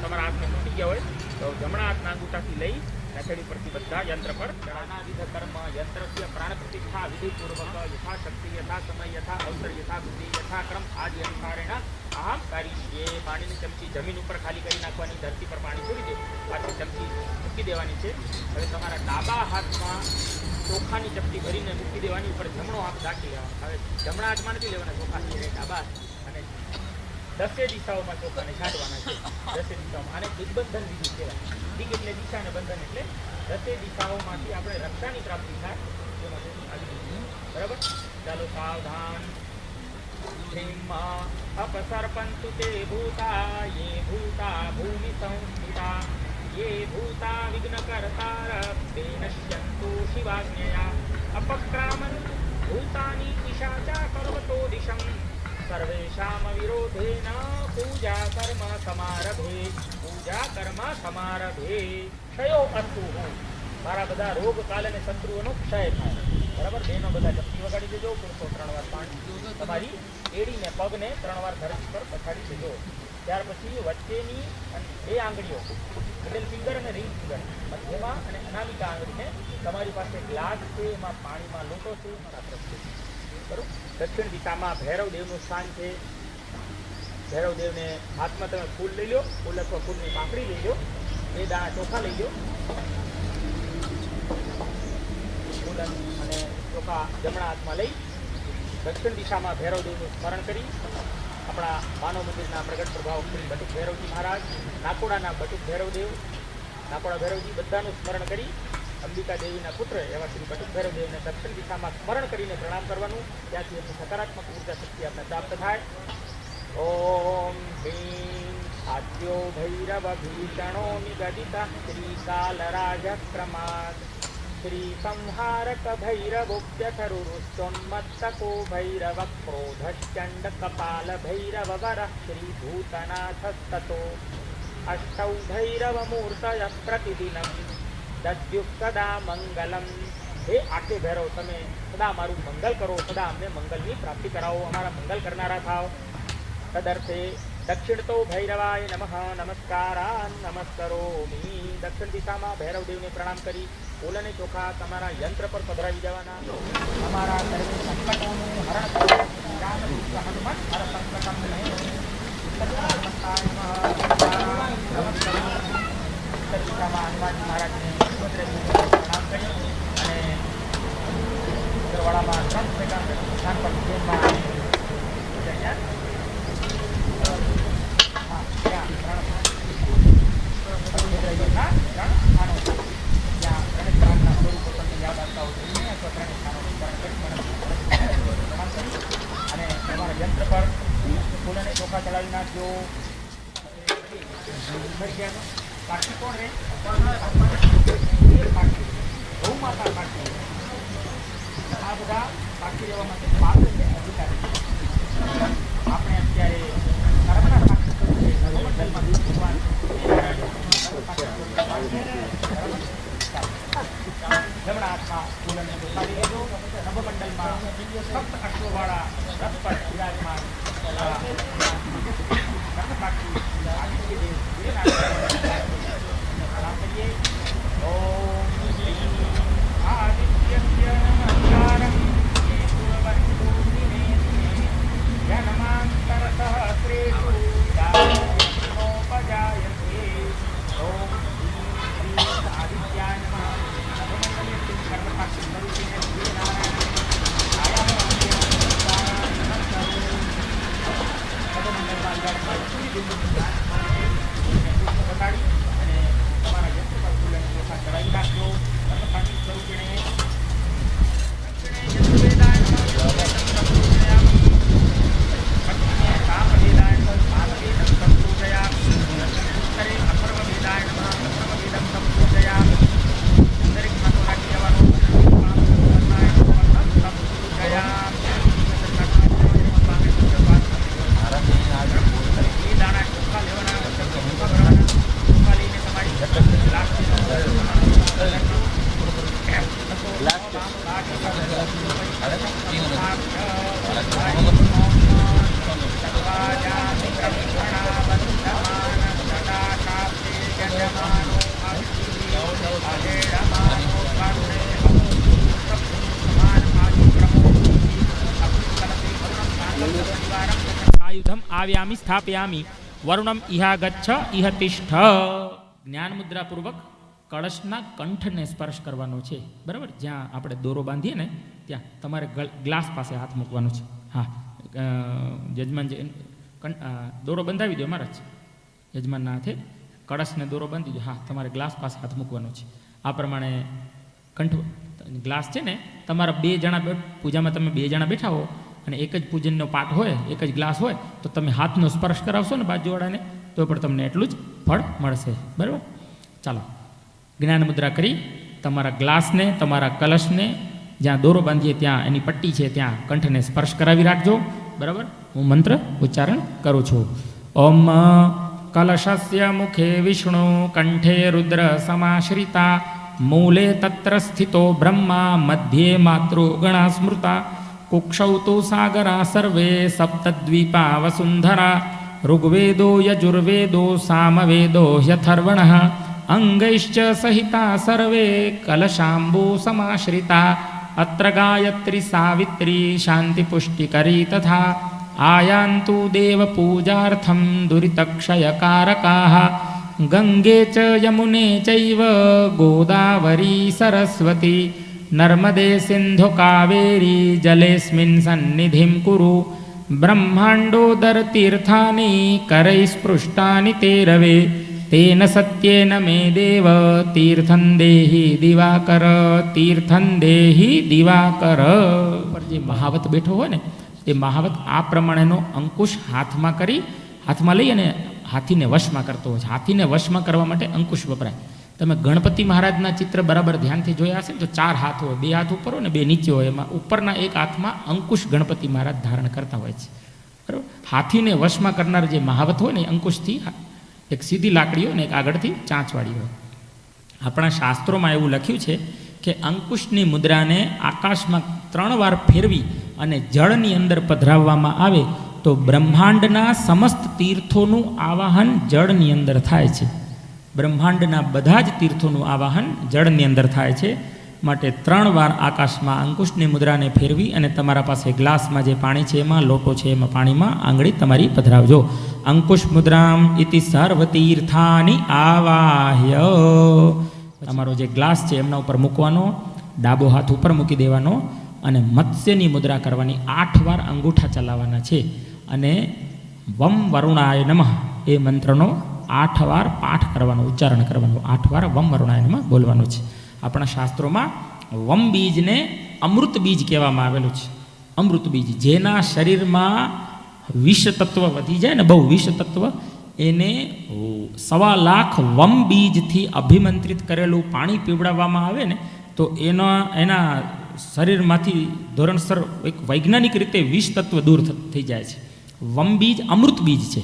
તમારા હાથમાં તૂટી ગયા હોય તો જમણા હાથના અંગૂઠાથી લઈ નથેડી પરથી બધા યંત્ર પર નાનાવિધ કર્મ યંત્રસ્ય પ્રાણ પ્રતિષ્ઠા વિધિપૂર્વક યથાશક્તિ યથા સમય યથા અવસર યથા બુદ્ધિ યથાક્રમ આદિ અનુસારેણ અહમ કરીશ્યે. પાણીની ચમચી જમીન ઉપર ખાલી કરી નાખવાની, ધરતી પર પાણી છોડી દે, પાછી ચમચી મૂકી દેવાની છે. હવે તમારા ડાબા હાથમાં ચોખાની ચપટી ભરીને મૂકી દેવાની, ઉપર જમણો હાથ રાખી લેવાનો. હવે જમણા હાથમાં નથી લેવાના ચોખા, ડાબા અને 10 દિશાઓમાં ચોખાને છાંટવાના છે. 10 દિશાઓમાં. આને દિગ્બંધન વિધિ કહેવાય. દિગ એટલે દિશા અને બંધન એટલે 10 દિશાઓમાંથી આપણે રક્ષાની પ્રાપ્તિ થાય. બરાબર? ચાલો સાવધાન. अपसर्पन्तु ते भूता ये भूता भूमि संस्थिता ये भूता विघ्नकर्तार ते नश्यन्तु शिवाज्ञया अपक्रामन्तु भूतानि पिशाचा पर्वतो दिशं सर्वेषां विरोधेन पूजा कर्म समारभे क्षयो अस्तु. મારા બધા રોગ કાલ અને શત્રુઓનો ક્ષય થાય. બરાબર? બેનો બધા ચપટી વગાડી દેજો. પુરુષો 3 વાર પાણી તમારી એડીને પગને 3 વાર ધરતી પર પછાડી દેજો. ત્યાર પછી વચ્ચેની 2 આંગળીઓ, મિડલ ફિંગર અને રિંગ ફિંગર, મધ્યમાં અને અનામિકા આંગળીને તમારી પાસે ગ્લાસ છે, એમાં પાણીમાં લોટો છે, એમાં રાત્રસ છે. બરાબર? દક્ષિણ દિશામાં ભૈરવદેવનું સ્થાન છે. ભૈરવદેવને હાથમાં તમે ફૂલ લઈ લો, ફૂલ અથવા ફૂલની પાંખડી લઈ લો, 2 દાણા ચોખા લઈ લો અને ચોખા જમણા હાથમાં લઈ દક્ષિણ દિશામાં ભૈરવદેવનું સ્મરણ કરી આપણા માનવ મંદિરના પ્રગટ પ્રભાવ શ્રી બટુક ભૈરવજી મહારાજ, નાકોડાના બટુક ભૈરવદેવ, નાકોડા ભૈરવજી બધાનું સ્મરણ કરી અંબિકા દેવીના પુત્ર એવા શ્રી બટુક ભૈરવદેવને દક્ષિણ દિશામાં સ્મરણ કરીને પ્રણામ કરવાનું. ત્યાંથી એમની સકારાત્મક ઉર્જા શક્તિ આપણે પ્રાપ્ત થાય. ઓમ ભીમ આદ્યો ભૈરવ ભીષણો નિગદિતા શ્રી કાલરાજ ક્રમાદ શ્રી સંહારક ભૈરવોપ્યથરુરુશ્ચોન્મત્તકો ભૈરવ ક્રોધશ્ચંડ કપાલ ભૈરવ વર શ્રી ભૂતનાથસ્તતો અષ્ટૌ ભૈરવ મૂર્તય પ્રતિદિનમ દદ્યુઃ સદા મંગલમ. હે આઠે ભૈરવ, તમે સદા મારું મંગલ કરો, સદા અમને મંગલની પ્રાપ્તિ કરાવો, અમારા મંગલ કરનારા થાવ. તદર્થે દક્ષિણ તો ભૈરવાય નમઃ નમસ્કારાન નમસ્કરોમિ. દક્ષિણ દિશામાં ભૈરવદેવને પ્રણામ કરી ફૂલ અને ચોખા તમારા યંત્ર પર પધરાવી દેવાના. તમારા સર્વે સંકટોનું હરણ કરો. રામદૂત હનુમત હર સંકટમ નહીં. ઉત્તર દિશામાં હનુમાનજી મહારાજને પ્રણામ કરી અને ઉત્તરવાડામાં 3 પ્રકાર સ્થાન પર ઉજ્જૈનમાં અને તમારા યંત્ર પર ફૂલ અને ચોખા ચડાવી નાખજો. પાછી કોણ રે? ગૌ માતા પાછી. આ બધા પાછી રહેવા માટે પાત્ર છે, અધિકારી. આપણે અત્યારે નર્મદા પાછી કરવું છે. નર્મદલમાં ભગવાન જમણા હાથમાં ફૂલ અને ચોખા લઈ લેજો. નભમંડલમાં સપ્ત અશ્વવાળા રથ પર વિરાજમાન આવ્યામિ સ્થાપયામિ વરુણમ ઇહા ગચ્છ ઇહ તિષ્ઠ. જ્ઞાન મુદ્રા પૂર્વક કળશના કંઠને સ્પર્શ કરવાનો છે. બરાબર, જ્યાં આપણે દોરો બાંધીએ ને ત્યાં તમારે ગ્લાસ પાસે હાથ મૂકવાનો છે. હા, યજમાન જે દોરો બંધાવી દો મારા જ યજમાનના હાથે કળશને દોરો બાંધી દો. હા, તમારે ગ્લાસ પાસે હાથ મૂકવાનો છે. આ પ્રમાણે કંઠ ગ્લાસ છે ને, તમારા 2 જણા પૂજામાં તમે 2 જણા બેઠા હો અને એક જ પૂજનનો પાઠ હોય, એક જ ગ્લાસ હોય, તો તમે હાથનો સ્પર્શ કરાવશો ને બાજુવાળાને તો પણ તમને એટલું જ ફળ મળશે. બરાબર, ચાલો જ્ઞાન મુદ્રા કરી તમારા ગ્લાસને, તમારા કલશને જ્યાં દોરો બાંધીએ ત્યાં એની પટ્ટી છે ત્યાં કંઠને સ્પર્શ કરાવી રાખજો. બરાબર, હું મંત્ર ઉચ્ચારણ કરું છું. ઓમ કલશસ્ય મુખે વિષ્ણુ કંઠે રુદ્ર સમાશ્રિતા મૂલે તત્ર સ્થિતો બ્રહ્મા મધ્યે માતૃગણા સ્મૃતા કુક્ષૌ તુ સાગરા સર્વે સપ્તદ્વીપા વસુંધરા ઋગ્વેદો યજુર્વેદો સામવેદો યથર્વણઃ અંગૈશ્ચ સહિતા સર્વે કલશાંબુ સમાશ્રિતા અત્ર ગાયત્રી સાવિત્રી શાંતિપુષ્ટિકરી તથા આયાન્તુ દેવ પૂજાર્થમ દુરિતક્ષયકારકાઃ ગંગે ચ યમુને ચૈવ ગોદાવરી સરસ્વતી નર્મદે સિંધુ કાવેરી જલેસ્મિન સન્નિધિમ કુરુ બ્રહ્માંડોદર તીર્થાની કરૈ સ્પૃષ્ટાની તે રવે તેન સત્યેન મે દેવ તીર્થં દેહી દિવાકર તીર્થં દેહી દિવાકર. પર જે મહાવત બેઠો હોય ને એ મહાવત આ પ્રમાણેનો અંકુશ હાથમાં લઈ અને હાથીને વશમાં કરતો હોય છે. હાથીને વશમાં કરવા માટે અંકુશ વપરાય. તમે ગણપતિ મહારાજના ચિત્ર બરાબર ધ્યાનથી જોયા હશે ને તો 4 હાથ હોય, 2 હાથ ઉપર હોય ને 2 નીચે હોય. એમાં ઉપરના એક હાથમાં અંકુશ ગણપતિ મહારાજ ધારણ કરતા હોય છે. બરાબર. હાથીને વશમાં કરનાર જે મહાવત હોય ને અંકુશથી એક સીધી લાકડી હોય ને એક આગળથી ચાંચવાળી હોય. આપણા શાસ્ત્રોમાં એવું લખ્યું છે કે અંકુશની મુદ્રાને આકાશમાં 3 વાર ફેરવી અને જળની અંદર પધરાવવામાં આવે તો બ્રહ્માંડના સમસ્ત તીર્થોનું આવાહન જળની અંદર થાય છે. બ્રહ્માંડના બધા જ તીર્થોનું આવાહન જળની અંદર થાય છે. માટે 3 વાર આકાશમાં અંકુશની મુદ્રાને ફેરવી અને તમારા પાસે ગ્લાસમાં જે પાણી છે એમાં, લોટો છે એમાં પાણીમાં આંગળી તમારી પધરાવજો. અંકુશ મુદ્રામ ઇતિ સર્વતીર્થાની આવાહ્ય. તમારો જે ગ્લાસ છે એમના ઉપર મૂકવાનો, ડાબો હાથ ઉપર મૂકી દેવાનો અને મત્સ્યની મુદ્રા કરવાની. 8 વાર અંગૂઠા ચલાવવાના છે અને વમ વરુણાય નમઃ એ મંત્રનો 8 વાર પાઠ કરવાનો, ઉચ્ચારણ કરવાનું. 8 વાર વમ વરુણાય નમઃ બોલવાનું છે. આપણા શાસ્ત્રોમાં વમ બીજને અમૃત બીજ કહેવામાં આવેલું છે. અમૃત બીજ જેના શરીરમાં વિષ તત્વ વધી જાય ને, બહુ વિષ તત્વ, એને 1.25 લાખ વમ બીજથી અભિમંત્રિત કરેલું પાણી પીવડાવવામાં આવે ને તો એના શરીરમાંથી ધોરણસર એક વૈજ્ઞાનિક રીતે વિષ તત્વ દૂર થઈ જાય છે. વમ બીજ અમૃત બીજ છે.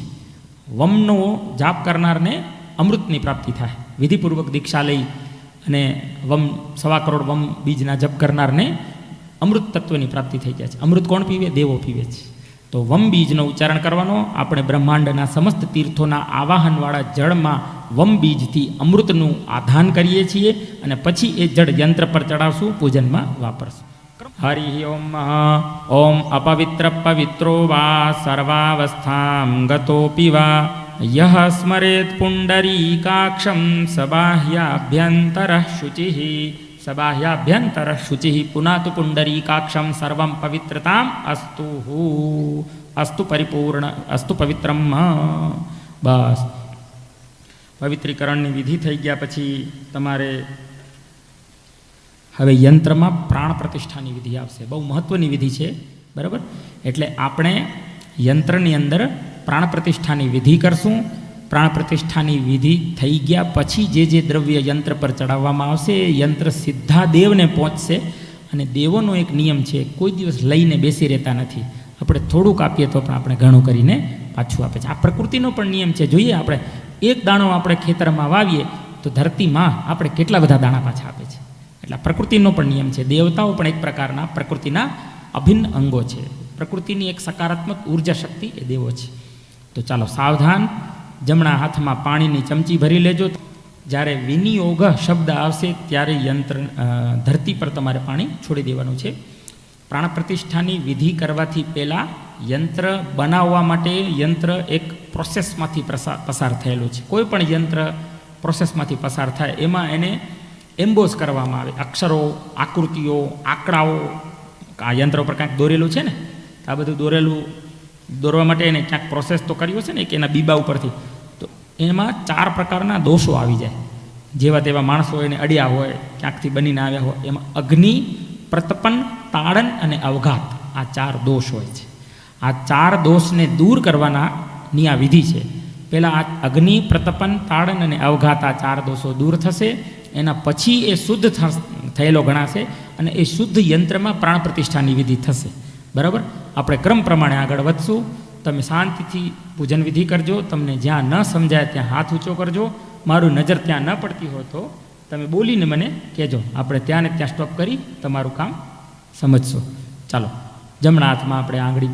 વમનો જાપ કરનારને અમૃતની પ્રાપ્તિ થાય. વિધિપૂર્વક દીક્ષા લઈ અને 1.25 કરોડ વમ બીજના જપ કરનારને અમૃત તત્વની પ્રાપ્તિ થઈ જાય છે. અમૃત કોણ પીવે? દેવો પીવે છે. તો વમ બીજનો ઉચ્ચારણ કરવાનો. આપણે બ્રહ્માંડના સમસ્ત તીર્થોના આવાહનવાળા જળમાં વમ બીજથી અમૃતનું આધાન કરીએ છીએ અને પછી એ જળ યંત્ર પર ચડાવશું, પૂજનમાં વાપરશું. હરિ ઓમ. ઓમ અપવિત્ર પવિત્રો વા સર્વાવસ્થામ ગતોપી વા યહ સ્મરેત પુંડરીકાક્ષમ સબાહ્યાભ્યંતર શુચિઃ સબાહ્યાભ્યંતર શુચિઃ પુનાતુ પુંડરીકાક્ષમ સર્વમ પવિત્રતામ અસ્તુ અસ્તુ પરિપૂર્ણ અસ્તુ પવિત્રમ. બસ પવિત્રીકરણની વિધિ થઈ ગયા પછી તમારે હવે યંત્રમાં પ્રાણ પ્રતિષ્ઠાની વિધિ આવશે. બહુ મહત્ત્વની વિધિ છે. બરાબર. એટલે આપણે યંત્રની અંદર પ્રાણ પ્રતિષ્ઠાની વિધિ કરશું. પ્રાણ પ્રતિષ્ઠાની વિધિ થઈ ગયા પછી જે દ્રવ્ય યંત્ર પર ચડાવવામાં આવશે એ યંત્ર સીધા દેવને પહોંચશે. અને દેવોનો એક નિયમ છે, કોઈ દિવસ લઈને બેસી રહેતા નથી. આપણે થોડુંક આપીએ તો પણ આપણે ઘણું કરીને પાછું આપે છે. આ પ્રકૃતિનો પણ નિયમ છે. જોઈએ આપણે એક દાણો આપણે ખેતરમાં વાવીએ તો ધરતીમાં આપણે કેટલા બધા દાણા પાછા આપે છે. એટલે પ્રકૃતિનો પણ નિયમ છે. દેવતાઓ પણ એક પ્રકારના પ્રકૃતિના અભિન્ન અંગો છે. પ્રકૃતિની એક સકારાત્મક ઉર્જા શક્તિ એ દેવો છે. તો ચાલો સાવધાન. જમણા હાથમાં પાણીની ચમચી ભરી લેજો. જ્યારે વિનિયોગ શબ્દ આવશે ત્યારે ધરતી પર તમારે પાણી છોડી દેવાનું છે. પ્રાણ પ્રતિષ્ઠાની વિધિ કરવાથી પહેલાં યંત્ર બનાવવા માટે યંત્ર એક પ્રોસેસમાંથી પસાર થયેલું છે. કોઈ પણ યંત્ર પ્રોસેસમાંથી પસાર થાય એમાં એને એમ્બોઝ કરવામાં આવે. અક્ષરો, આકૃતિઓ, આંકડાઓ. આ યંત્ર ઉપર કાંઈક દોરેલું છે ને, આ બધું દોરવા માટે એને ક્યાંક પ્રોસેસ તો કર્યો છે ને કે એના બીબા ઉપરથી. તો એમાં 4 પ્રકારના દોષો આવી જાય. જેવા તેવા માણસો એને અડ્યા હોય, ક્યાંકથી બનીને આવ્યા હોય. એમાં અગ્નિ, પ્રતપન, તાડન અને અવઘાત, આ 4 દોષ હોય છે. આ 4 દોષને દૂર કરવાની આ વિધિ છે. પહેલાં આ અગ્નિ, પ્રતપન, તાડન અને અવઘાત, આ 4 દોષો દૂર થશે. એના પછી એ શુદ્ધ થયેલો ગણાશે અને એ શુદ્ધ યંત્રમાં પ્રાણ પ્રતિષ્ઠાની વિધિ થશે. બરાબર. આપણે ક્રમ પ્રમાણે આગળ વધશું. તમે શાંતિથી પૂજન વિધિ કરજો. તમને જ્યાં ન સમજાય ત્યાં હાથ ઊંચો કરજો. મારું નજર ત્યાં ન પડતી હોય તો તમે બોલીને મને કહેજો. આપણે ત્યાં ને ત્યાં સ્ટોપ કરી તમારું કામ સમજશો. ચાલો, જમણા હાથમાં આપણે આંગળી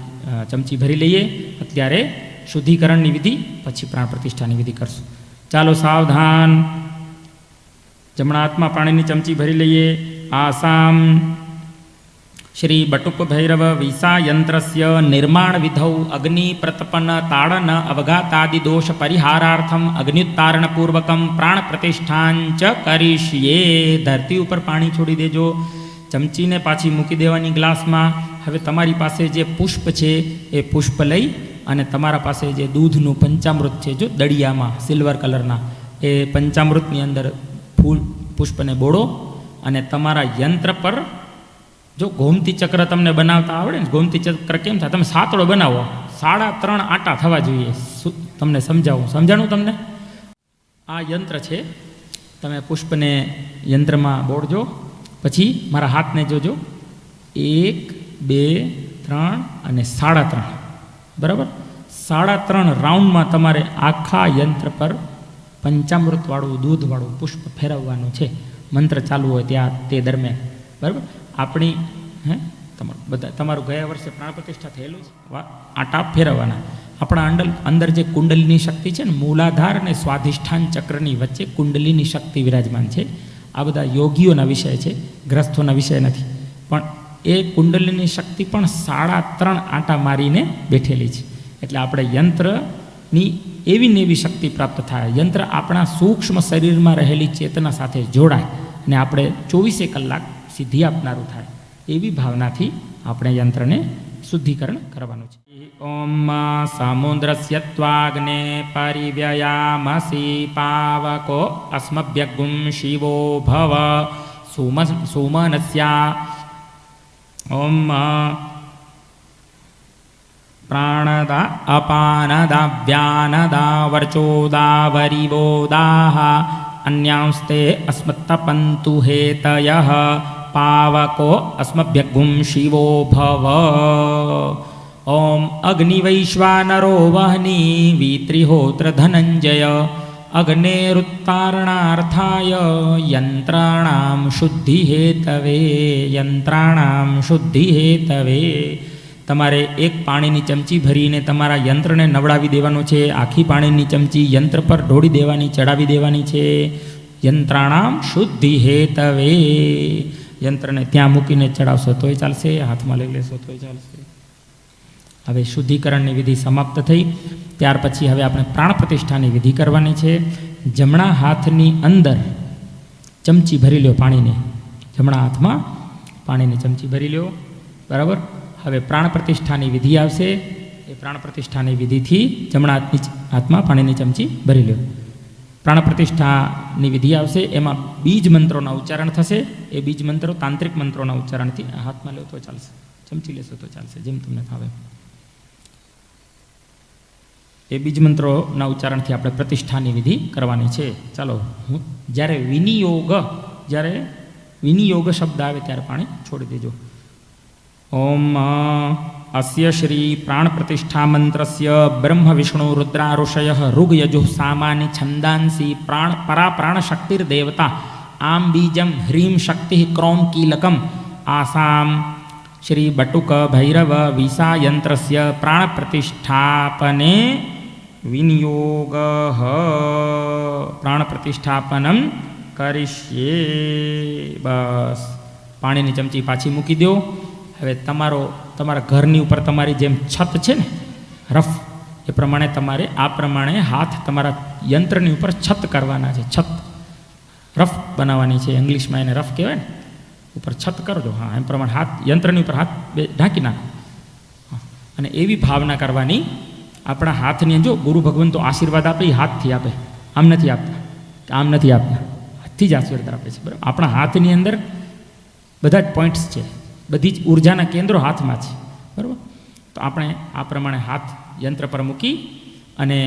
ચમચી ભરી લઈએ. અત્યારે શુદ્ધિકરણની વિધિ, પછી પ્રાણ પ્રતિષ્ઠાની વિધિ કરશું. ચાલો સાવધાન. જમણા હાથમાં પાણીની ચમચી ભરી લઈએ. આસામ શ્રી બટુક ભૈરવ વિસા યંત્રસ્ય નિર્માણ વિધૌ અગ્નિ પ્રતપન તાડન અવઘાતાદિ દોષ પરિહારાર્થમ અગ્નિત્તારણ પૂર્વકમ પ્રાણ પ્રતિષ્ઠાંચ કરીશીએ. ધરતી ઉપર પાણી છોડી દેજો. ચમચીને પાછી મૂકી દેવાની ગ્લાસમાં. હવે તમારી પાસે જે પુષ્પ છે એ પુષ્પ લઈ અને તમારા પાસે જે દૂધનું પંચામૃત છે, જો દળિયામાં સિલ્વર કલરના, એ પંચામૃતની અંદર ફૂલ પુષ્પને બોળો અને તમારા યંત્ર પર, જો ગોમતી ચક્ર તમને બનાવતા આવડે ને, ગોમતી ચક્ર કેમ થાય, તમે સાતડો બનાવો, 3.5 આટા થવા જોઈએ. તમને સમજાવું, સમજાણું તમને? આ યંત્ર છે, તમે પુષ્પને યંત્રમાં બોળજો, પછી મારા હાથને જોજો, 1, 2, 3 અને 3.5, બરાબર? 3.5 રાઉન્ડમાં તમારે આખા યંત્ર પર પંચામૃતવાળું દૂધવાળું પુષ્પ ફેરવવાનું છે, મંત્ર ચાલુ હોય ત્યાં તે દરમિયાન, બરાબર? આપણી તમારું ગયા વર્ષે પ્રાણ પ્રતિષ્ઠા થયેલું છે, આટા ફેરવવાના. આપણા અંદર જે કુંડલીની શક્તિ છે ને, મૂલાધાર અને સ્વાધિષ્ઠાન ચક્રની વચ્ચે કુંડલીની શક્તિ વિરાજમાન છે. આ બધા યોગીઓના વિષય છે, ગ્રસ્થોના વિષય નથી. પણ એ કુંડલીની શક્તિ પણ 3.5 આટા મારીને બેઠેલી છે. એટલે આપણે યંત્રની એવી ને એવી શક્તિ પ્રાપ્ત થાય, યંત્ર આપણા સૂક્ષ્મ શરીરમાં રહેલી ચેતના સાથે જોડાય અને આપણે 24 કલાક સિદ્ધિ આપનારું થાય, એવી ભાવનાથી આપણે યંત્રને શુદ્ધિકરણ કરવાનું છે. ઓમ સમુદ્રસ્ય ત્વાગ્ને પરિવ્યયામસી પાવકો અસ્મભ્યગું શિવો ભવ સુમનસ્યા. ઓમ પ્રાણદા અપાનદા વ્યાનદા વર્ચોદા વરિવોદાહ અન્યાંસ્તે અસ્મત્તપંતુ હેતયઃ પાવકો અસ્મભ્યગું શિવો ભવ. ઓમ અગ્નિવૈશ્વાનરો વહની વિત્રિહોત્ર ધનંજય અગ્નેરુત્તારણાર્થાય યંત્રાણામ શુદ્ધિ હેતવે. યંત્રાણામ શુદ્ધિ હેતવે. તમારે એક પાણીની ચમચી ભરીને તમારા યંત્રને નવડાવી દેવાનું છે. આખી પાણીની ચમચી યંત્ર પર ઢોળી દેવાની, ચડાવી દેવાની છે. યંત્રાણામ શુદ્ધિ હેતવે. યંત્રને ત્યાં મૂકીને ચડાવશો તોય ચાલશે, હાથમાં લઈ લેશો તોય ચાલશે. હવે શુદ્ધિકરણની વિધિ સમાપ્ત થઈ. ત્યાર પછી હવે આપણે પ્રાણ પ્રતિષ્ઠાની વિધિ કરવાની છે. જમણા હાથની અંદર ચમચી ભરી લ્યો પાણીને, જમણા હાથમાં પાણીની ચમચી ભરી લ્યો, બરાબર? હવે પ્રાણ પ્રતિષ્ઠાની વિધિ આવશે. એ પ્રાણ પ્રતિષ્ઠાની વિધિથી જમણા હાથમાં પાણીની ચમચી ભરી લ્યો. પ્રાણ પ્રતિષ્ઠાની વિધિ આવશે, એમાં બીજ મંત્રોના ઉચ્ચારણ થશે. એ બીજ મંત્રો તાંત્રિક મંત્રોના ઉચ્ચારણથી હાથમાં લો તો ચાલશે, ચમચી લેશો તો ચાલશે, જેમ તમને ફાવે. એ બીજ મંત્રોના ઉચ્ચારણથી આપણે પ્રતિષ્ઠાની વિધિ કરવાની છે. ચાલો, જ્યારે વિનિયોગ શબ્દ આવે ત્યારે પાણી છોડી દેજો. ઓમ અસ્ય શ્રી પ્રાણ પ્રતિષ્ઠા મંત્રસ્ય બ્રહ્મ વિષ્ણુ રુદ્રા ઋષય ઋગ યજુઃ સામાની છંદાંસી પરા પ્રાણ શક્તિર્દેવતા આમ બીજમ હ્રીમ શક્તિ ક્રોમ કીલકમ આસામ શ્રી બટુક ભૈરવ વિસા યંત્રસ્ય પ્રાણ પ્રતિષ્ઠાપને વિનિયોગ. પ્રાણ પ્રતિષ્ઠાપનમ કરીશ્યે. બસ, પાણીની ચમચી પાછી મૂકી દો. હવે તમારા ઘરની ઉપર તમારી જેમ છત છે ને, રફ, એ પ્રમાણે તમારે આ પ્રમાણે હાથ તમારા યંત્રની ઉપર છત કરવાના છે. છત રફ બનાવવાની છે, ઇંગ્લિશમાં એને રફ કહેવાય ને. ઉપર છત કરજો. હા, એમ પ્રમાણે હાથ યંત્રની ઉપર હાથ ઢાંકી નાખો. અને એવી ભાવના કરવાની, આપણા હાથની, જો ગુરુ ભગવાન તો આશીર્વાદ આપે એ હાથથી આપે, આમ નથી આપતા, આમ નથી આપતા, હાથથી જ આશીર્વાદ આપે છે, બરાબર? આપણા હાથની અંદર બધા જ પોઈન્ટ્સ છે, બધી જ ઉર્જાના કેન્દ્રો હાથમાં છે, બરાબર? તો આપણે આ પ્રમાણે હાથ યંત્ર પર મૂકી અને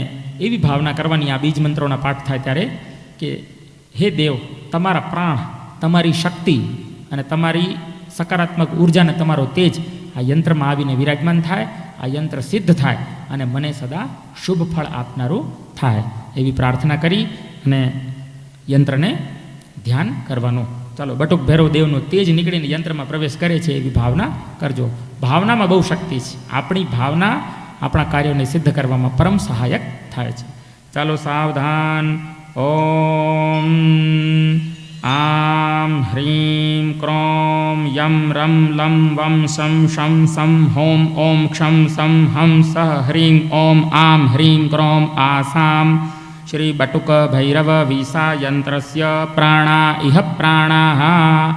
એવી ભાવના કરવાની, આ બીજ મંત્રોના પાઠ થાય ત્યારે, કે હે દેવ, તમારા પ્રાણ, તમારી શક્તિ અને તમારી સકારાત્મક ઉર્જાને તમારો તેજ આ યંત્રમાં આવીને વિરાજમાન થાય, આ યંત્ર સિદ્ધ થાય અને મને સદા શુભ ફળ આપનારું થાય, એવી પ્રાર્થના કરી અને યંત્રને ધ્યાન કરવાનું. ચાલો, બટુક ભૈરવ દેવનો તેજ નીકળીને યંત્રમાં પ્રવેશ કરે છે એવી ભાવના કરજો. ભાવનામાં બહુ શક્તિ છે. આપણી ભાવના આપણા કાર્યોને સિદ્ધ કરવામાં પરમ સહાયક થાય છે. ચાલો, સાવધાન. ઓમ આમ હ્રીમ ક્રોમ યમ રમ લમ વમ શમ શમ સમ હોમ ઓમ ક્ષમ સમ હમ સહ હ્રીમ ઓમ આમ હ્રીમ ક્રોમ આસામ શ્રી બટુક ભૈરવ વિસા યંત્રસ્ય પ્રાણા ઇહ પ્રાણાહ.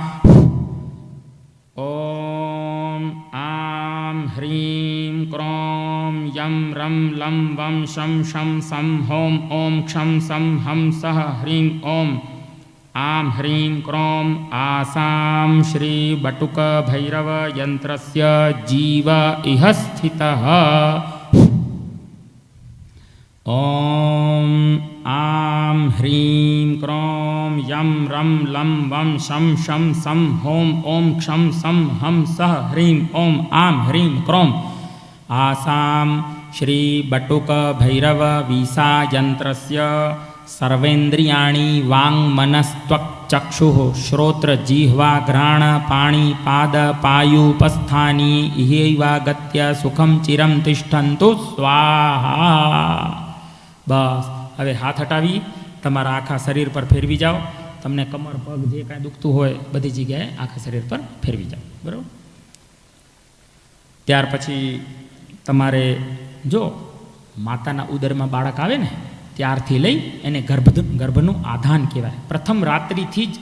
यं रं लं वं शं शं सं हों ॐ क्षं सं हं सः ह्रीं ॐ आं ह्रीं क्रों आसां श्रीबटुकभैरवयन्त्रस्य जीव इह स्थितः ॐ आं ह्रीं क्रों यं रं लं वं शं शं सं हों ॐ क्षं सं हं सः ह्रीं ॐ आं ह्रीं क्रों आसां श्रीबटुकभैरववीसायन्त्रस्य सर्वेन्द्रियाणि वाङ्मनस्त्वक्चक्षुः श्रोत्रजिह्वाघ्राणपाणिपादपायूपस्थानि इहैवागत्य सुखं चिरं तिष्ठन्तु स्वाहा। बस હવે હાથ હટાવી તમારા આખા શરીર પર ફેરવી જાઓ. તમને કમર પગ જે કાંઈ દુખતું હોય બધી જગ્યાએ આખા શરીર પર ફેરવી જાઓ. બરાબર. ત્યાર પછી તમારે જો માતાના ઉદરમાં બાળક આવે ને ત્યારથી લઈ એને ગર્ભનું આધાન કહેવાય. પ્રથમ રાત્રિથી જ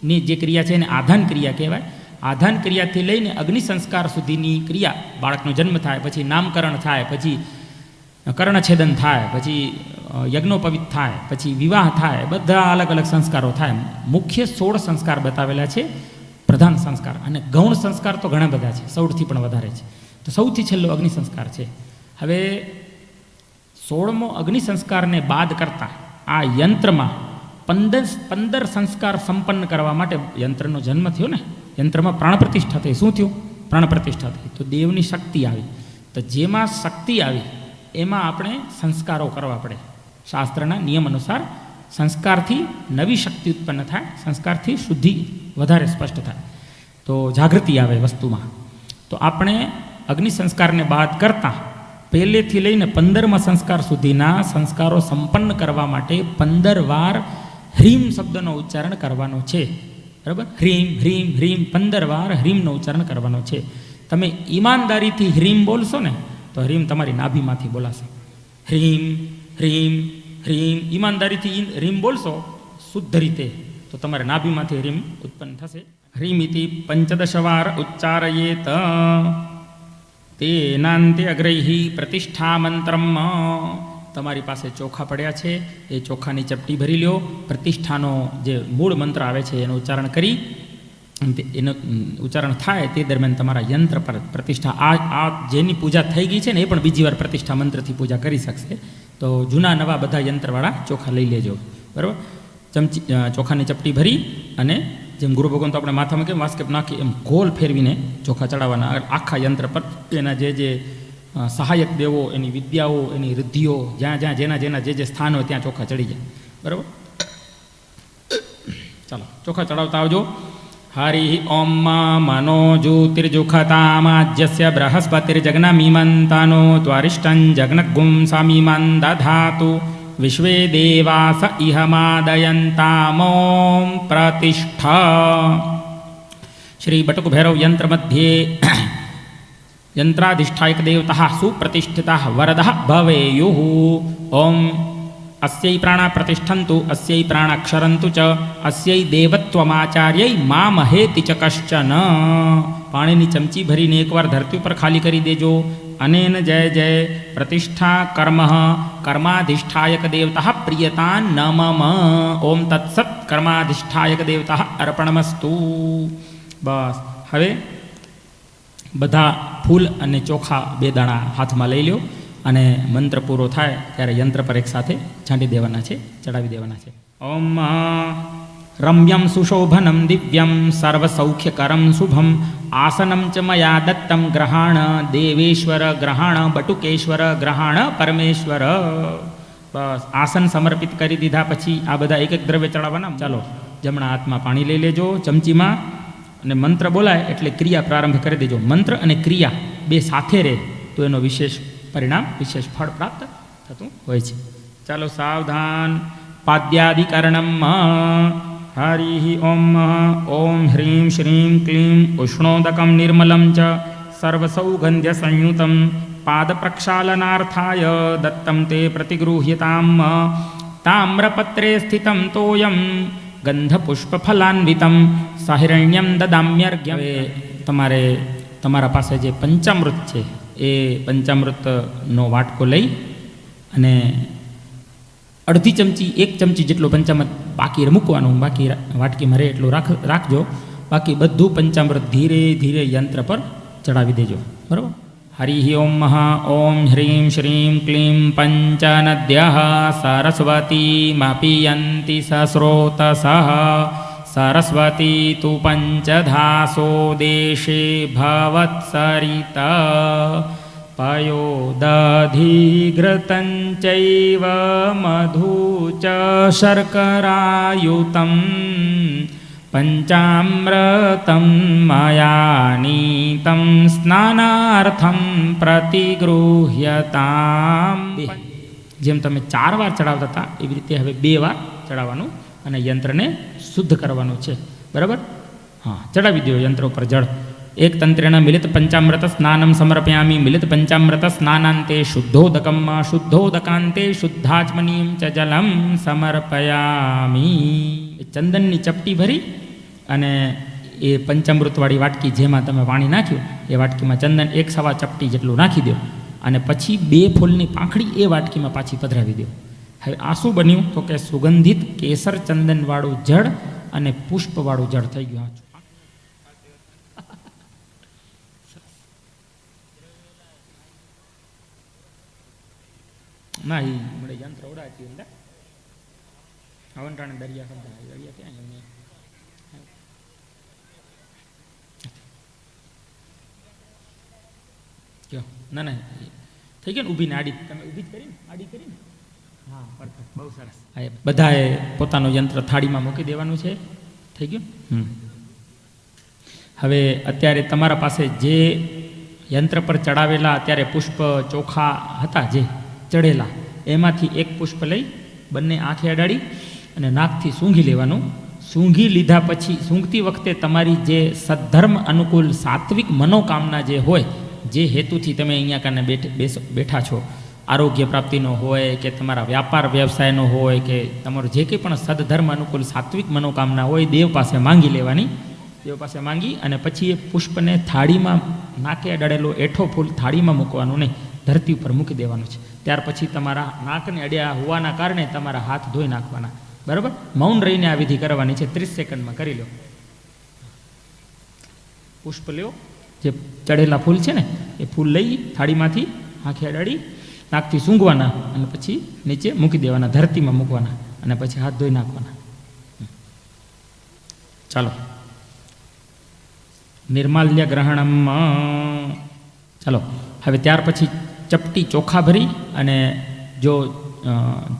ની જે ક્રિયા છે એને આધાન ક્રિયા કહેવાય. આધાન ક્રિયાથી લઈને અગ્નિ સંસ્કાર સુધીની ક્રિયા, બાળકનો જન્મ થાય પછી નામકરણ થાય પછી કર્ણછેદન થાય પછી યજ્ઞોપવિત થાય પછી વિવાહ થાય, બધા અલગ અલગ સંસ્કારો થાય. મુખ્ય 16 સંસ્કાર બતાવેલા છે, પ્રધાન સંસ્કાર, અને ગૌણ સંસ્કાર તો ઘણા બધા છે, 16થી પણ વધારે છે. તો સૌથી છેલ્લો અગ્નિ સંસ્કાર છે. હવે 16મો અગ્નિ સંસ્કારને બાદ કરતાં આ યંત્રમાં 15 સંસ્કાર સંપન્ન કરવા માટે યંત્રનો જન્મ થયો ને, યંત્રમાં પ્રાણ પ્રતિષ્ઠા થઈ. શું થયું? પ્રાણ પ્રતિષ્ઠા થઈ. તો દેવની શક્તિ આવી. તો જેમાં શક્તિ આવી એમાં આપણે સંસ્કારો કરવા પડે. શાસ્ત્રના નિયમ અનુસાર સંસ્કારથી નવી શક્તિ ઉત્પન્ન થાય, સંસ્કારથી શુદ્ધિ વધારે સ્પષ્ટ થાય, તો જાગૃતિ આવે વસ્તુમાં. તો આપણે અગ્નિ સંસ્કારને બાદ કરતાં પહેલેથી લઈને 15મા સંસ્કાર સુધીના સંસ્કારો સંપન્ન કરવા માટે 15 વાર હ્રીમ શબ્દનો ઉચ્ચારણ કરવાનો છે. બરાબર? હ્રીમ હ્રીમ હ્રીમ 15 વાર હ્રીમનો ઉચ્ચારણ કરવાનો છે. તમે ઈમાનદારીથી હ્રીમ બોલશો ને તો હ્રીમ તમારી નાભીમાંથી બોલાશે. હ્રીમ હ્રીમ હ્રીમ ઈમાનદારીથી હ્રીમ બોલશો શુદ્ધ રીતે તો તમારે નાભીમાંથી હ્રીમ ઉત્પન્ન થશે. હ્રીમિતિ 15 વાર ઉચ્ચારયેત તેનાંતે અગ્રૈહી પ્રતિષ્ઠા મંત્રમ. તમારી પાસે ચોખા પડ્યા છે, એ ચોખાની ચપટી ભરી લ્યો. પ્રતિષ્ઠાનો જે મૂળ મંત્ર આવે છે એનું ઉચ્ચારણ કરી એનું ઉચ્ચારણ થાય તે દરમિયાન તમારા યંત્ર પર પ્રતિષ્ઠા, આ જેની પૂજા થઈ ગઈ છે ને એ પણ બીજી વાર પ્રતિષ્ઠા મંત્રથી પૂજા કરી શકશે. તો જૂના નવા બધા યંત્રવાળા ચોખા લઈ લેજો. બરાબર? ચોખાની ચપટી ભરી અને જેમ ગુરુ ભગવાન તો આપણે માથામાં કેમ વાસ્કેપ નાખી એમ ગોલ ફેરવીને ચોખા ચડાવવાના આખા યંત્ર પર. એના જે સહાયક દેવો, એની વિદ્યાઓ, એની રિદ્ધિઓ, જ્યાં જેના જે સ્થાન હોય ત્યાં ચોખા ચડી જાય. બરાબર? ચાલો ચોખા ચડાવતા આવજો. હરિ ઓમ મનો જ્યોતિર્જુખતામાજ્યસ્ય બૃહસ્પતિર્જગ્નમીમંતાનો ત્વરિષ્ટં જગ્નગું સમીમં દધાતુ વિશ્વે દેવાસ ઇહમાદયંતામોમ પ્રતિષ્ઠા. શ્રી બટુક ભૈરવ યંત્ર મધ્યે યંત્રાધિષ્ઠાયક દેવતા સુપ્રતિષ્ઠિતા વરદઃ ભવેયુઃ. ઓમ अस्यै प्राणा प्रतिष्ठन्तु अस्यै प्राणाक्षरन्तु च अस्यै देवत्वमाचार्यै मामहेति च कश्चन. पाणीनी चमची भरीने एकवार धरती पर खाली करी देजो. अनेन जय जय प्रतिष्ठा कर्म कर्माधिष्ठायक देवता प्रियता न मम. ओम तत्सत कर्माधिष्ठायक देवता अर्पणमस्तु. बस હવે બધા ફૂલ અને ચોખા 2 દાણા હાથમાં લઈ લ્યો અને મંત્ર પૂરો થાય ત્યારે યંત્ર પર એક સાથે છાંટી દેવાના છે, ચડાવી દેવાના છે. ઓમ રમ્યમ સુશોભનમ દિવ્યમ સર્વસૌખ્યકરમ શુભમ આસનમ ચ મયા દત્તમ ગ્રહાણ દેવેશ્વર ગ્રહાણ બટુકેશ્વર ગ્રહાણ પરમેશ્વર. બસ આસન સમર્પિત કરી દીધા પછી આ બધા એક એક દ્રવ્ય ચડાવવાના. ચાલો જમણા હાથમાં પાણી લઈ લેજો ચમચીમાં અને મંત્ર બોલાય એટલે ક્રિયા પ્રારંભ કરી દેજો. મંત્ર અને ક્રિયા 2 સાથે રહે તો એનો વિશેષ પરિણામ, વિશેષ ફળ પ્રાપ્ત થતું હોય છે. ચાલો સાવધાન. પાદ્યાદિકરણમ હરિ ઓમ ઓમ હ્રીમ શ્રીમ ક્લીમ ઉષ્ણોદકમ નિર્મલમ ચ સર્વસૌગંધ્ય સંયુતમ પાદ પ્રક્ષાલનાર્થાય દત્તમ તે પ્રતિગૃહ્યતામ. તામ્રપત્રે સ્થિતમ તોયમ ગંધપુષ્પફલાન્વિતમ સાહિરણ્યમ દદામ્યર્ઘ્ય. તમારે તમારા પાસે જે પંચામૃત છે એ પંચામૃતનો વાટકો લઈ અને અડધી ચમચી 1 ચમચી જેટલો પંચામૃત બાકી મૂકવાનું, બાકી વાટકીમાં રહે એટલું રાખજો. બાકી બધું પંચામૃત ધીરે ધીરે યંત્ર પર ચડાવી દેજો. બરાબર. હરિ ઓમ મહા ઓમ હ્રીમ શ્રીમ ક્લીમ પંચનદ્યઃ સરસ્વતી માપિયંતિ સસ્રોતસઃ સરસ્વતી તુ પંચધાસો દેશે ભવત્સરિત પયોદધિઘૃતંચૈવ મધુ ચ શર્કરાયુતં પંચામૃતં મયાનીતં સ્નાનાર્થં પ્રતિગૃહ્યતામ. જેમ તમે 4 વાર ચડાવતા હતા એવી રીતે હવે 2 વાર ચડાવવાનું અને યંત્રને શુદ્ધ કરવાનું છે. બરાબર. હા, ચડાવી દો યંત્ર ઉપર જળ. એક તંત્રેણ મિલિત પંચામૃત સ્નાનમ સમર્પયામિ મિલિત પંચામૃત સ્નાનાંતે શુદ્ધોદકમ શુદ્ધોદકાંતે શુદ્ધાચમનીયમ ચ જલમ સમર્પયામિ. ચંદનની ચપટી ભરી અને એ પંચામૃતવાળી વાટકી જેમાં તમે પાણી નાખ્યું એ વાટકીમાં ચંદન 1 ચપટી જેટલું નાખી દો અને પછી 2 ફૂલની પાંખડી એ વાટકીમાં પાછી પધરાવી દો. હવે આ શું બન્યું તો કે સુગંધિત કેસર ચંદનવાળું જળ અને પુષ્પવાળું જળ થઈ ગયું. ના એ મળે યંત્ર ઓડાતી અંદર આવંટાણે દરિયા કરતા દરિયા ક્યાં એમને કયો ના ના થઈ ગયું ને ઊભી ને આડી તમે ઊભી જ કરીને આડી કરીને હા પરફેક્ટ બહુ સરસ. બધાએ પોતાનું યંત્ર થાળીમાં મૂકી દેવાનું છે. થઈ ગયું. હવે અત્યારે તમારા પાસે જે યંત્ર પર ચડાવેલા અત્યારે પુષ્પ ચોખા હતા જે ચડેલા એમાંથી 1 પુષ્પ લઈ બંને આંખે અડાડી અને નાકથી સૂંઘી લેવાનું. સૂંઘી લીધા પછી સૂંઘતી વખતે તમારી જે સદ્ધર્મ અનુકૂળ સાત્વિક મનોકામના જે હોય, જે હેતુથી તમે અહીંયા કાને બેઠા છો, આરોગ્ય પ્રાપ્તિનો હોય કે તમારા વ્યાપાર વ્યવસાયનો હોય કે તમારો જે કંઈ પણ સદ્ધર્મ અનુકૂળ સાત્વિક મનોકામના હોય દેવ પાસે માંગી લેવાની. દેવ પાસે માંગી અને પછી એ પુષ્પને થાળીમાં નાકે અડાડેલો એઠો ફૂલ થાળીમાં મૂકવાનું નહીં, ધરતી ઉપર મૂકી દેવાનું છે. ત્યાર પછી તમારા નાકને અડ્યા હોવાના કારણે તમારા હાથ ધોઈ નાખવાના. બરાબર. મૌન રહીને આ વિધિ કરવાની છે. 30 સેકન્ડમાં કરી લો. પુષ્પ લ્યો, જે ચડેલા ફૂલ છે ને એ ફૂલ લઈ થાળીમાંથી આંખે અડાડી નાકથી સૂંઘવાના અને પછી નીચે મૂકી દેવાના, ધરતીમાં મૂકવાના અને પછી હાથ ધોઈ નાખવાના. ચાલો. નિર્માલ્ય ગ્રહણમ. ચાલો હવે ત્યાર પછી ચપટી ચોખા ભરી અને જો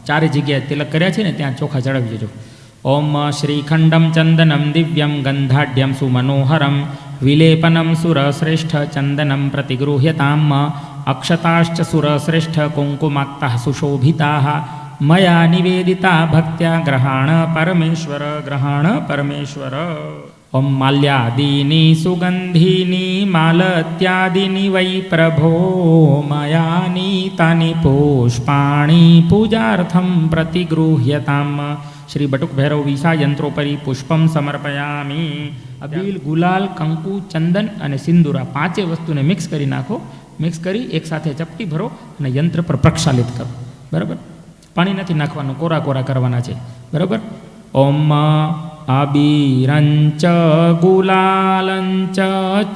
4 જગ્યાએ તિલક કર્યા છે ને ત્યાં ચોખા ચડાવી દેજો. ઓમ શ્રીખંડમ ચંદનમ દિવ્યમ ગંધાઢ્યમ સુમનોહરમ વિલેપનમ સુરશ્રેષ્ઠ ચંદનમ પ્રતિગૃહ્યતામ અક્ષતાશ્ચ સુરશ્રેષ્ઠ કુંકુમાક્તા સુશોભિતા મયા નિવેદિતા ભક્ત્યા ગ્રહાણ પરમેશ્વર ગ્રહાણ પરમેશ્વર. ઓમ માલ્યાદીની સુગંધીની માલત્યાદીની વૈ પ્રભો મયાની તાની પુષ્પાણી પૂજાર્થમ પ્રતિગૃહ્યતામ. શ્રી બટુક ભૈરવ વિશા યંત્રોપરી પુષ્પમ સમર્પયામિ. અબીલ, ગુલાલ, કંકુ, ચંદન અને સિંદૂરા 5 વસ્તુને મિક્સ કરી નાખો. મિક્સ કરી એકસાથે ચપટી ભરો અને યંત્ર પર પ્રક્ષાલિત કરો. બરાબર. પાણી નથી નાખવાનું, કોરા કોરા કરવાના છે. બરાબર. ઓમ અબીરંચ ગુલાલંચ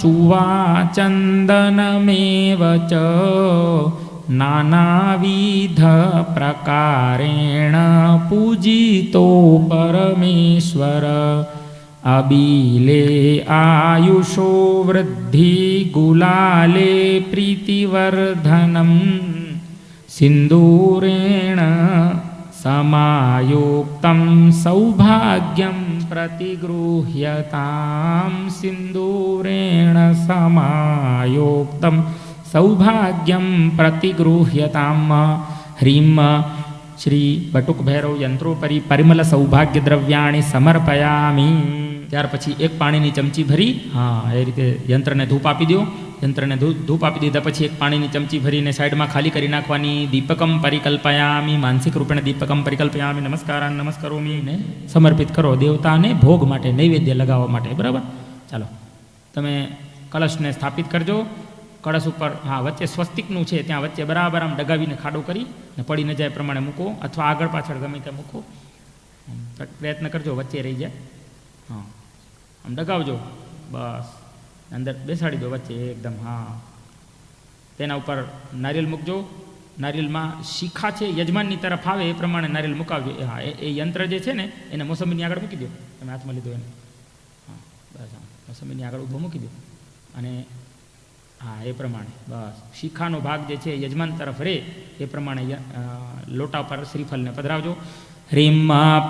ચુવા ચંદનમેવ ચ નાનાવિધ પ્રકારેણ પૂજિતો પરમેશ્વર. અબીલે આયુષો વૃદ્ધિ ગુલાલે પ્રીતિવર્ધનમ સિંદૂરેણ સમાયુક્તમ સૌભાગ્યમ પ્રતિગૃહ્યતામ. સિંદૂરેણ સમાયુક્તમ સૌભાગ્યમ પ્રતિગૃહ્યતામ. હ્રીમ શ્રી બટુક ભૈરવ યંત્રોપરી પરિમલ સૌભાગ્ય દ્રવ્યાણી સમર્પયામી. ત્યાર પછી 1 પાણીની ચમચી ભરી એ રીતે યંત્રને ધૂપ આપી દો. યંત્રને ધૂપ આપી દીધા પછી 1 પાણીની ચમચી ભરીને સાઈડમાં ખાલી કરી નાખવાની. દીપકમ પરિકલ્પયામી. માનસિક રૂપેણ દીપકમ પરિકલ્પયામી. નમસ્કારાન નમસ્કરોમી ને સમર્પિત કરો દેવતાને ભોગ માટે, નૈવેદ્ય લગાવવા માટે. બરાબર. ચાલો તમે કલશને સ્થાપિત કરજો. કળશ ઉપર હા વચ્ચે સ્વસ્તિકનું છે ત્યાં વચ્ચે બરાબર આમ ડગાવીને ખાડો કરી ને પડી ન જાય એ પ્રમાણે મૂકો, અથવા આગળ પાછળ ગમે ત્યાં મૂકો. પ્રયત્ન કરજો વચ્ચે રહી જાય. હા આમ ડગાવજો, બસ અંદર બેસાડી દો વચ્ચે એકદમ. હા તેના ઉપર નારિયેલ મૂકજો. નારિયેલમાં શીખા છે યજમાનની તરફ આવે એ પ્રમાણે નારિયેલ મુકાવજો. હા એ યંત્ર જે છે ને એને મોસંબીની આગળ મૂકી દો. તમે હાથમાં લીધો એને હા બસ હા મોસંબીની આગળ ઊભો મૂકી દો અને હા એ પ્રમાણે બસ શીખાનો ભાગ જે છે યજમાન તરફ રહે એ પ્રમાણે લોટા પર શ્રીફળને પધરાવજો. હ્રીમમાં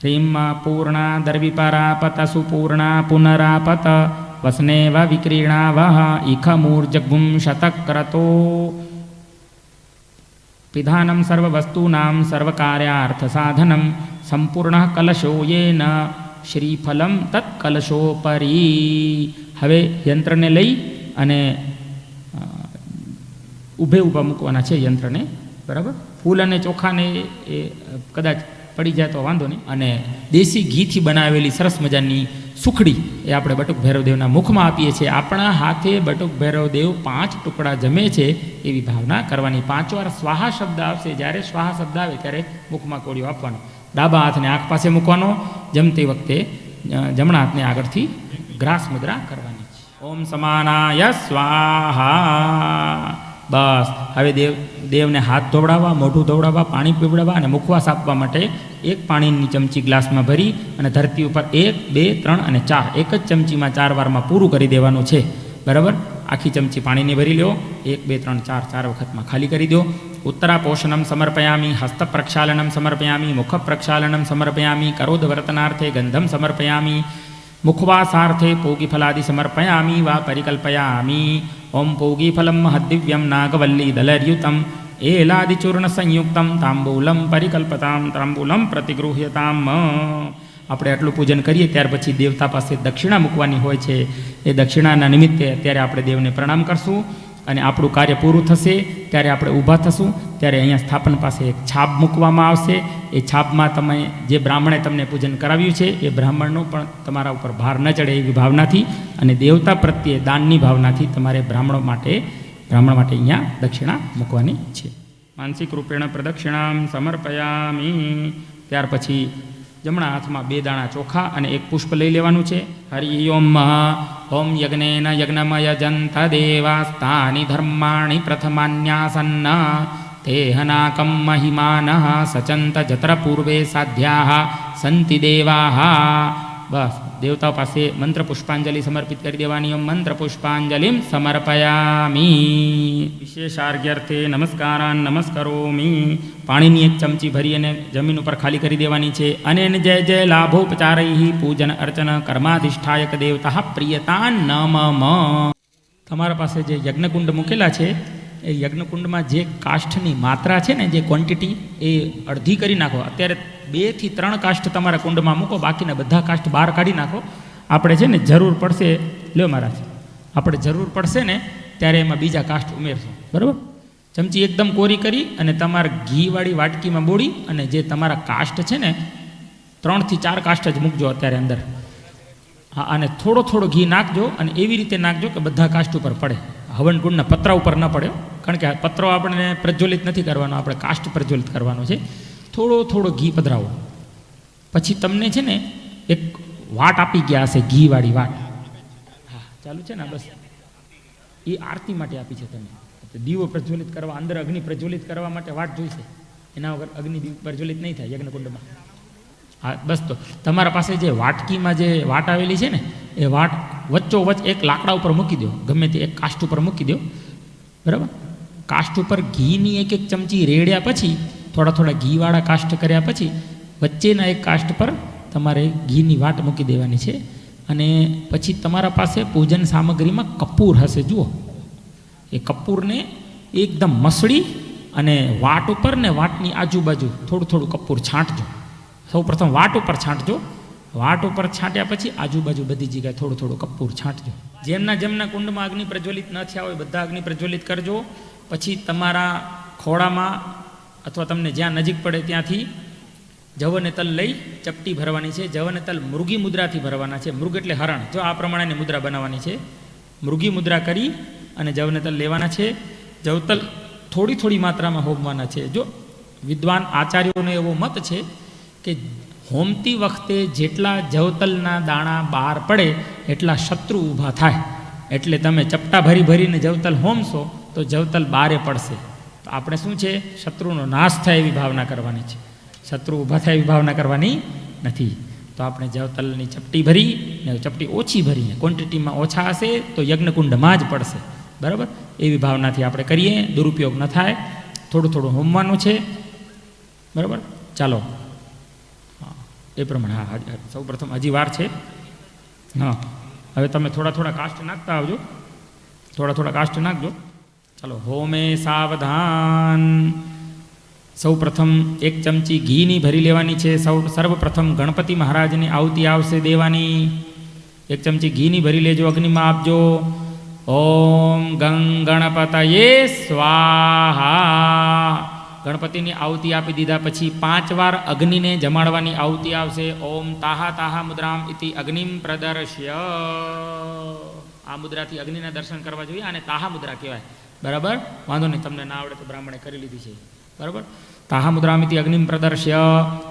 હ્રીમમાં પૂર્ણા દર્વિપરાપત સુપૂર્ણા પુનરાપત વસનેવ વિક્રીણાવહ ઇખમૂર્જગું શતક્રતો પિધાનમ સર્વવસ્તુનામ સર્વકાર્યાર્થસાધનમ સંપૂર્ણ કલશો યેન શ્રીફલમ તત્કલશોપરી. હવે યંત્રને લઈ અને ઊભે ઊભા મૂકવાના છે યંત્રને, બરાબર. ફૂલ અને ચોખાને એ કદાચ પડી જાય તો વાંધો નહીં. અને દેશી ઘીથી બનાવેલી સરસ મજાની સુખડી એ આપણે બટુક ભૈરવદેવના મુખમાં આપીએ છીએ. આપણા હાથે બટુક ભૈરવદેવ 5 ટુકડા જમે છે એવી ભાવના કરવાની. 5 વાર સ્વાહા શબ્દ આવશે. જ્યારે સ્વાહા શબ્દ આવે ત્યારે મુખમાં કોળિયો આપવાનો. ડાબા હાથને આંખ પાસે મૂકવાનો. જમતી વખતે જમણા હાથને આગળથી ગ્રાસ મુદ્રા કરવાની છે. ઓમ સમાનાય સ્વાહા. બસ હવે દેવને હાથ ધોવડાવવા, મોઢું ધોવડાવવા, પાણી પીવડાવવા અને મુખવાસ આપવા માટે એક પાણીની ચમચી ગ્લાસમાં ભરી અને ધરતી ઉપર 1, 2, 3 અને 4 એક જ ચમચીમાં 4 વારમાં પૂરું કરી દેવાનું છે, બરાબર. આખી ચમચી પાણીની ભરી લો. 1, 2, 3, 4 વખતમાં ખાલી કરી દો. ઉત્તરા પોષણમ સમર્પયામી, હસ્ત પ્રક્ષાલનમ સમર્પયામી, મુખ પ્રક્ષાલનમ સમર્પયામી, કરોદ વર્તનાર્થે ગંધમ સમર્પયામી, મુખવાસાર્થે પૂગીફલાદિ સમર્પયામી વા પરિકલ્પયામી. ઓમ પૂગીફલમ મહદ્દિવ્યમ નાગવલ્લી દલર્યુતમ એલાદિચૂર્ણ સંયુક્તમ તાંબૂલમ પરિકલ્પતામ તાંબૂલમ પ્રતિગૃહ્યતામ. આપણે આટલું પૂજન કરીએ ત્યાર પછી દેવતા પાસે દક્ષિણા મૂકવાની હોય છે. એ દક્ષિણાના નિમિત્તે અત્યારે આપણે દેવને પ્રણામ કરશું અને આપણું કાર્ય પૂરું થશે ત્યારે આપણે ઊભા થશું. ત્યારે અહીંયા સ્થાપન પાસે એક છાપ મૂકવામાં આવશે. એ છાપમાં તમે જે બ્રાહ્મણે તમને પૂજન કરાવ્યું છે એ બ્રાહ્મણનો પણ તમારા ઉપર ભાર ન ચડે એવી ભાવનાથી અને દેવતા પ્રત્યે દાનની ભાવનાથી તમારે બ્રાહ્મણ માટે અહીંયા દક્ષિણા મૂકવાની છે. માનસિક રૂપેણ પ્રદક્ષિણામ સમર્પયામી. ત્યાર પછી જમણા હાથમાં 2 દાણા ચોખા અને 1 પુષ્પ લઈ લેવાનું છે. હરિ ઓમ ઓમ યજ્ઞેન યજ્ઞમય જંત દેવાસ્તાની ધર્માણી પ્રથમાન્યાસન્ન તેહનાકમ મહિમાન સચંત જત્ર પૂર્વે સાધ્યા સંતિ દેવા. બસ દેવતા પાસે મંત્ર પુષ્પાંજલિ સમર્પિત કરી દેવાની. મંત્ર પુષ્પાંજલિમ સમર્પયામી. વિશેષાર્ઘ્યર્થે નમસ્કારાન નમસ્કરોમી. પાણીની 1 ચમચી ભરી અને જમીન ઉપર ખાલી કરી દેવાની છે. અને જય જય લાભોપચારૈ પૂજન અર્ચન કર્માધિષ્ઠાયક દેવતા પ્રિયતાન નમઃ. તમારા પાસે જે યજ્ઞકુંડ મૂકેલા છે એ યજ્ઞકુંડમાં જે કાષ્ઠની માત્રા છે ને, જે ક્વોન્ટિટી, એ અડધી કરી નાખો. અત્યારે 2 થી 3 કાષ્ઠ તમારા કુંડમાં મૂકો, બાકીના બધા કાષ્ઠ બહાર કાઢી નાખો. આપણે છે ને જરૂર પડશે, લ્યો મહારાજ, આપણે જરૂર પડશે ને ત્યારે એમાં બીજા કાષ્ઠ ઉમેરશું, બરાબર. ચમચી એકદમ કોરી કરી અને તમારા ઘીવાળી વાટકીમાં બોળી અને જે તમારા કાષ્ઠ છે ને 3 થી 4 કાષ્ઠ જ મૂકજો અત્યારે અંદર. હા, અને થોડો ઘી નાખજો અને એવી રીતે નાખજો કે બધા કાષ્ઠ ઉપર પડે. હવનકુંડના પતરા ઉપર ન પડે, કારણ કે પતરો આપણે પ્રજ્વલિત નથી કરવાનો, આપણે કાષ્ઠ પ્રજ્વલિત કરવાનો છે. થોડો ઘી પધરાવો. પછી તમને છે ને એક વાટ આપી ગયા હશે, ઘીવાળી વાટ. હા ચાલુ છે ને, બસ એ આરતી માટે આપી છે. તમે દીવો પ્રજ્વલિત કરવા, અંદર અગ્નિ પ્રજ્વલિત કરવા માટે વાટ જોઈશે. એના વગર અગ્નિ પ્રજ્વલિત નહીં થાય યજ્ઞકુંડમાં. હા બસ, તો તમારા પાસે જે વાટકીમાં જે વાટ આવેલી છે ને એ વાટ વચ્ચોવચ્ચ એક લાકડા ઉપર મૂકી દો, ગમે તે એક કાષ્ઠ ઉપર મૂકી દો, બરાબર. કાષ્ઠ ઉપર ઘીની 1 ચમચી રેડ્યા પછી, થોડા ઘીવાળા કાષ્ઠ કર્યા પછી વચ્ચેના એક કાષ્ઠ પર તમારે ઘીની વાટ મૂકી દેવાની છે. અને પછી તમારા પાસે પૂજન સામગ્રીમાં કપૂર હશે, જુઓ. એ કપૂરને એકદમ મસળી અને વાટ ઉપર ને વાટની આજુબાજુ થોડું કપૂર છાંટજો. સૌ પ્રથમ વાટ ઉપર છાંટજો. વાટ ઉપર છાંટ્યા પછી આજુબાજુ બધી જગ્યાએ થોડું કપૂર છાંટજો. જેમના કુંડમાં અગ્નિ પ્રજ્વલિત ન થયા હોય બધા અગ્નિ પ્રજ્વલિત કરજો. પછી તમારા ખોળામાં અથવા તમને જ્યાં નજીક પડે ત્યાંથી જવ અને તલ લઈ ચપટી ભરવાની છે. જવ અને તલ મૃગી મુદ્રાથી ભરવાના છે. મૃગ એટલે હરણ. જો આ પ્રમાણેની મુદ્રા બનાવવાની છે. મૃગી મુદ્રા કરી અને જવ અને તલ લેવાના છે. જવતલ થોડી થોડી માત્રામાં હોમવાના છે. જો વિદ્વાન આચાર્યોનો એવો મત છે કે હોમતી વખતે જેટલા જવતલના દાણા બહાર પડે એટલા શત્રુ ઊભા થાય. એટલે તમે ચપટા ભરી ભરીને જવતલ હોમશો તો જવતલ બારે પડશે. તો આપણે શું છે, શત્રુનો નાશ થાય એવી ભાવના કરવાની છે. શત્રુ ઊભા થાય એવી ભાવના કરવાની નથી. તો આપણે જવતલની ચપટી ભરી ને ચપટી ઓછી ભરીને, ક્વોન્ટિટીમાં ઓછા હશે તો યજ્ઞકુંડમાં જ પડશે. બરાબર, એવી ભાવનાથી આપણે કરીએ, દુરુપયોગ ન થાય. થોડું થોડું હોમવાનું છે. બરાબર, ચાલો હા એ પ્રમાણે. હા, સૌ પ્રથમ હજી વાર છે. હા, હવે તમે થોડા થોડા કાષ્ટ નાખતા આવજો. થોડા થોડા કાષ્ટ નાખજો. ચાલો, હોમે સાવધાન. સૌ પ્રથમ 1 ચમચી ઘીની ભરી લેવાની છે. સર્વપ્રથમ ગણપતિ મહારાજની આહુતિ આવશે દેવાની. 1 ચમચી ઘીની ભરી લેજો, અગ્નિમાં આપજો. ઓમ ગંગ ગણપતયે સ્વાહા. ગણપતિની આહુતિ આપી દીધા પછી 5 વાર અગ્નિને જમાડવાની આહુતિ આવશે. ઓમ તાહા તાહા મુદ્રામ ઇતિ અગ્નિમ પ્રદર્શ્ય. આ મુદ્રાથી અગ્નિના દર્શન કરવા જોઈએ. આને તાહા મુદ્રા કહેવાય. બરાબર, વાંધો નહીં, તમને ના આવડે તો બ્રાહ્મણે કરી લીધી છે. બરાબર, તાહા મુદ્રામિતિ અગ્નિમ પ્રદર્શ્ય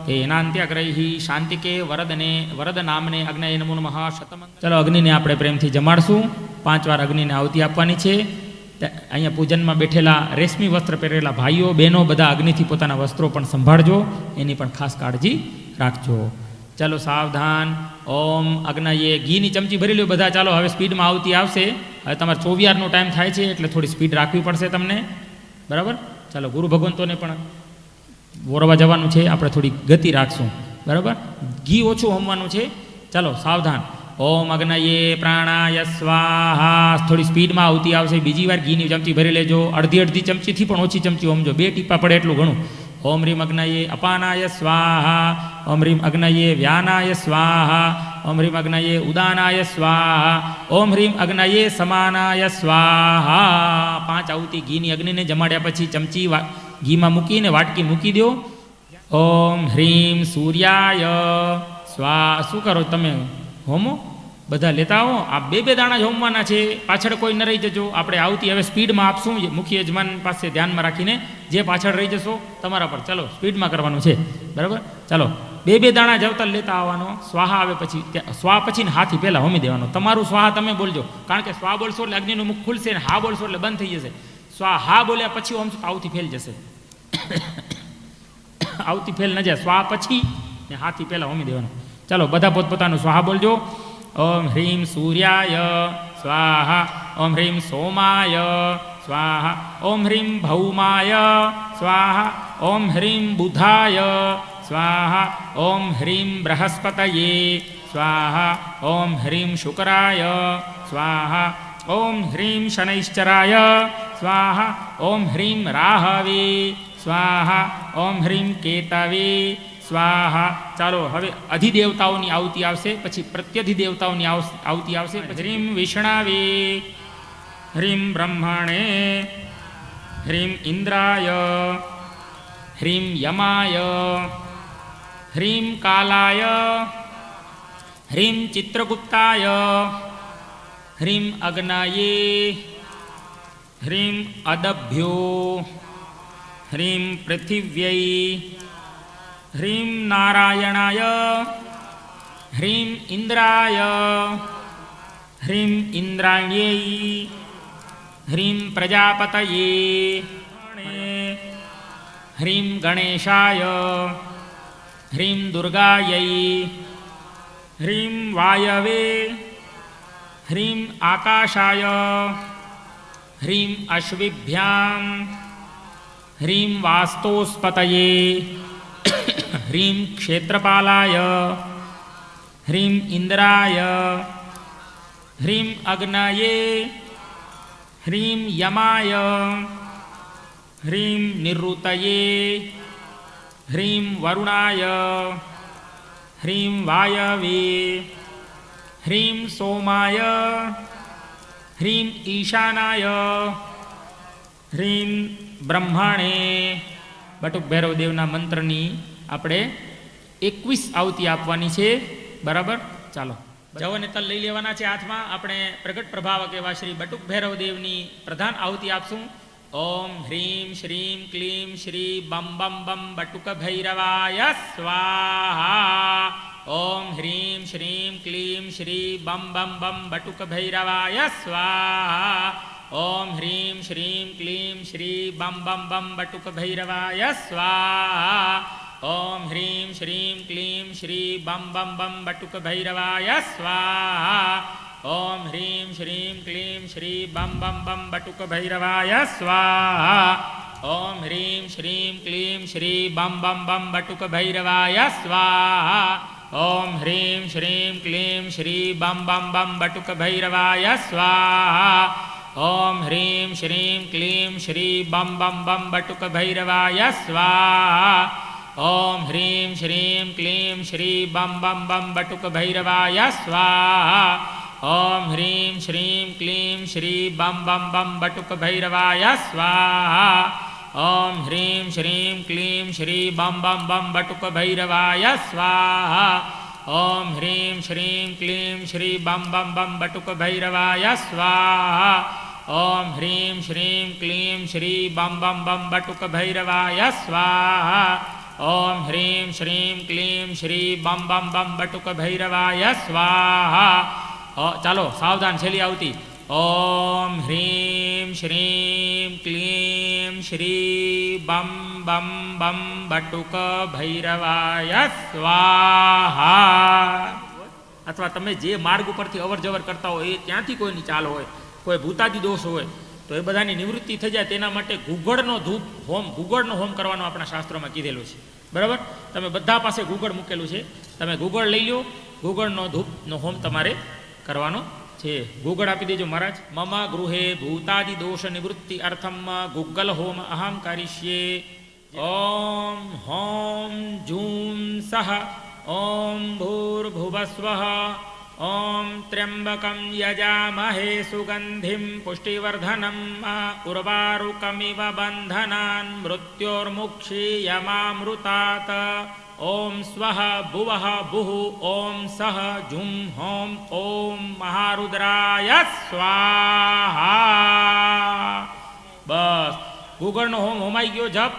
તેનાંત્યગ્રહી શાંતિકે વરદ નામને અગ્નયે નમો નમઃ શતમંગલ. ચલો, અગ્નિને આપણે પ્રેમથી જમાડશું. 5 વાર અગ્નિને આહુતિ આપવાની છે. અહીંયા પૂજનમાં બેઠેલા રેશમી વસ્ત્ર પહેરેલા ભાઈઓ બહેનો બધા અગ્નિથી પોતાના વસ્ત્રો પણ સંભાળજો. એની પણ ખાસ કાળજી રાખજો. ચાલો, સાવધાન. ઓમ અગ્નયે. ઘીની ચમચી ભરી લો બધા. ચાલો, હવે સ્પીડમાં આહુતિ આવશે. હવે તમારે 24 ટાઈમ થાય છે એટલે થોડી સ્પીડ રાખવી પડશે તમને. બરાબર, ચાલો, ગુરુ ભગવંતોને પણ વોરવા જવાનું છે, આપણે થોડી ગતિ રાખશું. બરાબર, ઘી ઓછું હોમવાનું છે. ચાલો, સાવધાન. ઓમ અગ્નયે પ્રાણાય સ્વાહા. થોડી સ્પીડમાં આહુતિ આવશે. બીજી વાર ઘીની ચમચી ભરી લેજો. અડધી ચમચીથી પણ ઓછી ચમચી હોમજો. 2 ટીપા પડે એટલું ઘણું. ઓમ રીમ અગ્નયે અપાનાય સ્વાહા. ઓમ રીમ અગ્નયે વ્યાનાય સ્વાહા. ઓમ રીમ અગ્નયે ઉદાનાય સ્વાહા. ઓમ રીમ અગ્નયે સમાનાય સ્વાહા. 5 આહુતિ ઘીની અગ્નિને જમાડ્યા પછી ચમચી ઘીમાં મૂકીને વાટકી મૂકી દો. ઓમ હ્રીમ સૂર્યાય સ્વાહા. શું કરો તમે? હોમો બધા લેતા આવો. આ 2 દાણા જ હોમવાના છે. પાછળ કોઈ ન રહી જજો. આપણે આહુતિ હવે સ્પીડમાં આપશું, મુખ્ય યજમાન પાસે ધ્યાનમાં રાખીને. જે પાછળ રહી જશો તમારા પર. ચલો, સ્પીડમાં કરવાનું છે. બરાબર, ચાલો, 2 દાણા જવતલ લેતા આવવાનો. સ્વાહા આવે પછી, સ્વા પછી ને હાથી પહેલાં હોમી દેવાનો. તમારું સ્વાહા તમે બોલજો, કારણ કે સ્વા બોલશો એટલે અગ્નિનું મુખ ખુલશે ને હા બોલશો એટલે બંધ થઈ જશે. સ્વા હા બોલ્યા પછી હોમશો તો આહુતિ ફેલ જશે. આહુતિ ફેલ ન જાય. સ્વા પછી ને હાથી પહેલાં હોમી દેવાનું. ચાલો, બધા પોતપોતાનું સ્વાહા બોલજો. ઓમ હ્રીમ સૂર્યાય સ્વાહા. ઓમ હ્રીમ સોમાય સ્વાહા. ઓમ હ્રીમ ભૌમાય સ્વાહા. ઓમ હ્રીમ બુધાય સ્વાહા. ઓમ હ્રીમ બૃહસ્પતયે સ્વાહા. ઓમ હ્રીમ શુક્રાય સ્વાહા. ઓમ હ્રીમ શનૈશ્ચરાય સ્વાહા. ઓમ હ્રીમ રાહવે સ્વાહા. ઓમ હ્રીમ કેતવે સ્વાહા. ચાલો, હવે અધિદેવતાઓની આહુતિ આવશે, પછી પ્રત્યધિદેવતાઓની આહુતિ આવશે. હ્રીમ વિષ્ણાવે. હ્રીમ બ્રહ્મણે. હ્રીમ ઇન્દ્રાય. હ્રીમ યમાય. હ્રીમ કાલાય. હ્રીમ ચિત્રગુપ્તાય. હ્રીમ અગ્નયે. હ્રીમ અદભ્યો. હ્રીમ પૃથિવ્યૈ. હ્રીમ નારાયણાય. હ્રીમ ઇન્દ્રાય. હ્રીમ ઇન્દ્રાણ્યૈ. હ્રીમ પ્રજાપતયે. હ્રીમ ગણેશાય. હ્રીમ દુર્ગાયૈ. હ્રીમ વાયવે. હ્રીમ આકાશાય. હ્રીમ અશ્વિભ્યામ. હ્રીમ વાસ્તોસ્પતયે. હ્રીમ ક્ષેત્રપાલાય. હ્રીમ ઇન્દ્રાય. હ્રીમ અગ્નયે. હ્રીમ યમાય. હ્રીમ નિવૃતયે. હ્રીમ વરુણાય. હ્રીમ વાયવે. હ્રીમ સોમાય. હ્રીમ ઈશાનાય. હ્રીમ બ્રહ્મણે. બટુક ભૈરવ દેવના મંત્રની આપણે 21 આવતી આપવાની છે. બરાબર, ચાલો જવ અને તલ લઈ લેવાના છે હાથમાં. આપણે પ્રગટ પ્રભાવક એવા શ્રી બટુક ભૈરવ દેવની પ્રધાન આવતી આપશું. ઓમ હ્રીમ શ્રીમ ક્લીમ શ્રી બમ બમ બમ બટુક ભૈરવાય સ્વાહા. ઓમ હ્રીમ શ્રીમ ક્લીમ શ્રી બમ બમ બમ બટુક ભૈરવાય સ્વાહા. ઓમ હ્રીમ શ્રીમ ક્લીમ શ્રી બમ બમ બમ બટુક ભૈરવાય સ્વાહા. ઓમ હ્રીમ શ્રીમ ક્લીમ શ્રી બમ બમ બમ બટુક ભૈરવાય સ્વાહા. ઓમ હ્રીમ શ્રીમ ક્લીમ શ્રી બમ બમ બમ બટુક ભૈરવાય સ્વાહા. ઓમ હ્રીમ શ્રીમ ક્લીમ શ્રી બમ બમ બમ બટુક ભૈરવાય સ્વાહા. ઓમ હ્રીમ શ્રીમ ક્લીમ શ્રી બમ બમ બમ બટુક ભૈરવાય સ્વાહા. ઓમ હ્રીમ શ્રીમ ક્લીમ શ્રી બમ બમ બમ બટુક ભૈરવાય સ્વાહા. ઓમ હ્રીમ શ્રીમ ક્લીમ શ્રી બમ બમ બમ બટુક ભૈરવાય સ્વાહા. ઓમ હ્રીમ શ્રીમ ક્લીમ શ્રી બમ બમ બમ બટુક ભૈરવાય સ્વાહા. ઓમ હ્રીમ શ્રીમ ક્લીમ શ્રી બમ બમ બમ બટુક ભૈરવાય સ્વાહા. ઓમ હ્રીમ શ્રીમ ક્લીમ શ્રી બમ બમ બમ બટુક ભૈરવાય સ્વાહા. ઓમ હ્રીમ શ્રીમ ક્લીમ શ્રી બમ બમ બમ બટુક ભૈરવાય સ્વાહા. ઓમ હ્રીમ શ્રીમ ક્લીમ શ્રી બમ બમ બમ બટુક ભૈરવાય સ્વાહા. ચાલો સાવધાન, છેલ્લી આવતી. ઓમ હ્રીમ શ્રીમ ક્લીમ શ્રી બમ બમ બમ બટુક ભૈરવાય સ્વાહા. અથવા તમે જે માર્ગ ઉપરથી અવર જવર કરતા હોય, એ ત્યાંથી કોઈની ચાલ હોય, કોઈ ભૂતાદી દોષ હોય, તો એ બધાની નિવૃત્તિ થઈ જાય તેના માટે ગુગળનો ધૂપ હોમ, ગુગળનો હોમ કરવાનો આપણા શાસ્ત્રોમાં કીધેલું છે. બરાબર, તમે બધા પાસે ગુગળ મૂકેલું છે, તમે ગુગળ લઈ લો, ગુગળનો ધૂપનો હોમ તમારે કરવાનો છે. ગુગળ આપી દેજો મહારાજ. મમ ગૃહે ભૂતાદિ દોષ નિવૃત્તિ અર્થમ ગુગલ હોમ અહમ કરિષ્યે. ઓમ હોમ જૂમ સહ ઓમ ભૂર્ભુવસ્વઃ. ઓમ ત્ર્યંબકમ યજામહે સુગંધિમ પુષ્ટિવર્ધનમ ઉર્વારુકમિવ બંધનાન મૃત્યોર્મુક્ષીયમામૃતાત. ઓમ સ્વઃ ભુવઃ ભુઃ. ઓમ સઃ જું હોમ. ઓમ મહારુદ્રાય સ્વાહા. બસ, ગુગળનો હોમ હોમાઈ ગયો. જપ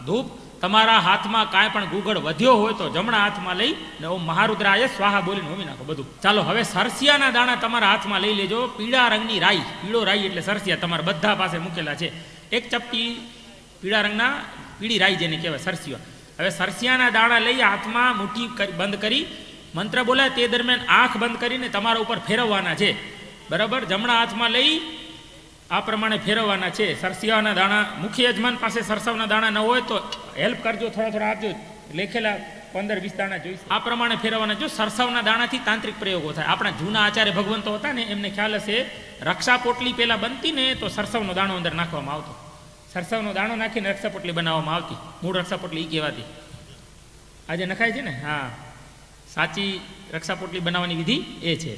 ધૂપ. તમારા હાથમાં કાંઈ પણ ગુગળ વધ્યો હોય તો જમણા હાથમાં લઈ ને ઓમ મહારુદ્રાય સ્વાહા બોલીને હોમી નાખો બધું. ચાલો હવે સરસિયાના દાણા તમારા હાથમાં લઈ લેજો. પીળા રંગની રાઈ, પીળો રાઈ એટલે સરસિયા તમારા બધા પાસે મૂકેલા છે. એક ચપટી પીળા રંગના, પીળી રાઈ જેને કહેવાય સરસિયા. હવે સરસિયાના દાણા લઈ હાથમાં મુઠ્ઠી બંધ કરી મંત્ર બોલાય તે દરમિયાન આંખ બંધ કરીને તમારા ઉપર ફેરવવાના છે. બરાબર, જમણા હાથમાં લઈ આ પ્રમાણે ફેરવવાના છે. સરસિયાના દાણા, મુખ્ય યજમાન પાસે સરસવના દાણા ન હોય તો હેલ્પ કરજો, થોડા થોડા આપજો. લેખેલા 15-20 દાણા જોઈશે. આ પ્રમાણે ફેરવવાના. જો સરસવના દાણાથી તાંત્રિક પ્રયોગો થાય. આપણા જૂના આચાર્ય ભગવંતો હતા ને, એમને ખ્યાલ હશે, રક્ષા પોટલી પહેલાં બનતી ને તો સરસવનો દાણો અંદર નાખવામાં આવતો. સરસવનો દાણો નાખીને રક્ષા પોટલી બનાવવામાં આવતી. મૂળ રક્ષા પોટલી એ કહેવાતી. આજે નખાય છે ને. હા, સાચી રક્ષા પોટલી બનાવવાની વિધિ એ છે.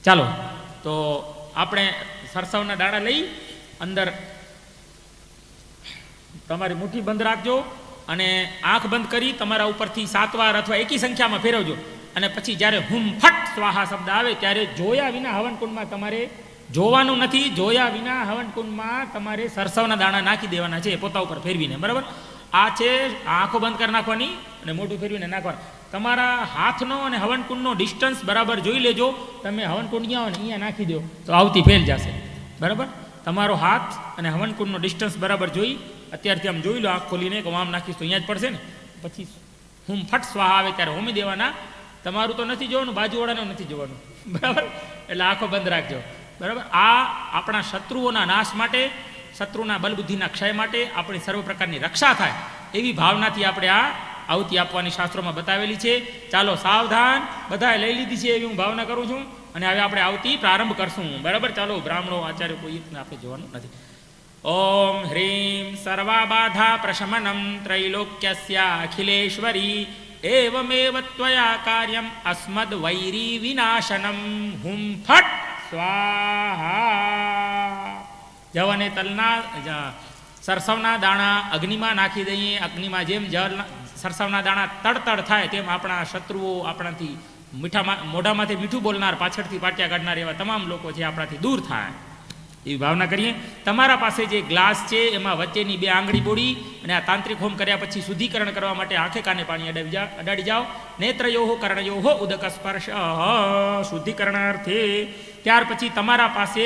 ચાલો તો આપણે સરસવના દાણા લઈ અંદર તમારી મુઠ્ઠી બંધ રાખજો અને આંખ બંધ કરી તમારા ઉપરથી 7 વાર અથવા એકી સંખ્યામાં ફેરવજો. અને પછી જ્યારે હુમ ફટ સ્વાહા શબ્દ આવે ત્યારે જોયા વિના હવનકુંડમાં તમારે જોવાનું નથી. જોયા વિના હવનકુંડમાં તમારે સરસવના દાણા નાખી દેવાના છે, પોતા ઉપર ફેરવીને. બરાબર, આ છે આંખો બંધ કરી નાખવાની અને મોઢું ફેરવીને નાખવાનું. તમારા હાથનો અને હવનકુંડનો ડિસ્ટન્સ બરાબર જોઈ લેજો. તમે હવનકુંડ ગયા હોય ને અહીંયા નાખી દો તો આવતી ફેલ જશે. બરાબર, તમારો હાથ અને હવનકુંડનો ડિસ્ટન્સ બરાબર જોઈ અત્યારથી આમ જોઈ લો. આંખ ખોલીને કે આમ નાખીશ તો અહીંયા જ પડશે ને. પછી હુમ ફટ સ્વાહા આવે ત્યારે હોમી દેવાના. તમારું તો નથી જોવાનું, બાજુવાળાનું નથી જોવાનું. બરાબર, એટલે આંખો બંધ રાખજો. બરાબર, આ આપણા શત્રુઓના નાશ માટે, શત્રુના બલબુદ્ધિના ક્ષય માટે, આપણી સર્વ પ્રકારની રક્ષા થાય એવી ભાવનાથી આપણે આ આવતી આપવાની શાસ્ત્રોમાં બતાવેલી છે. ચાલો સાવધાન, બધાએ લઈ લીધી છે એવી હું ભાવના કરું છું. અને હવે આપણે આવતી પ્રારંભ કરશું. બરાબર, ચાલો બ્રાહ્મણો આચાર્ય કોઈ આપણે જોવાનું નથી. ઓમ હ્રીમ સર્વાબાધા પ્રશમનમ ત્રૈલોક્યસ્યા અખિલેશ્વરી એવમેવ ત્વયા કાર્યમ અસ્મદ વૈરી વિનાશનમ. હુમ ફટ સ્વાહા. જવ અને તલના સરસવના દાણા અગ્નિમાં નાખી દઈએ. અગ્નિમાં જેમ સરસાવના દાણા તડતડ થાય તેમ આપણા શત્રુઓ આપણાથી મોઢામાંથી મીઠું બોલનાર, પાછળથી પાટિયા કાઢનાર એવા તમામ લોકો છે આપણાથી દૂર થાય એવી ભાવના કરીએ. તમારા પાસે જે ગ્લાસ છે એમાં વચ્ચેની 2 આંગળી બોડી અને આ તાંત્રિક હોમ કર્યા પછી શુદ્ધિકરણ કરવા માટે આંખે કાને પાણી અડાડી જાઓ. નેત્રયોહો કર્ણયોહો ઉદક સ્પર્શ શુદ્ધિકરણાર્થે. ત્યાર પછી તમારા પાસે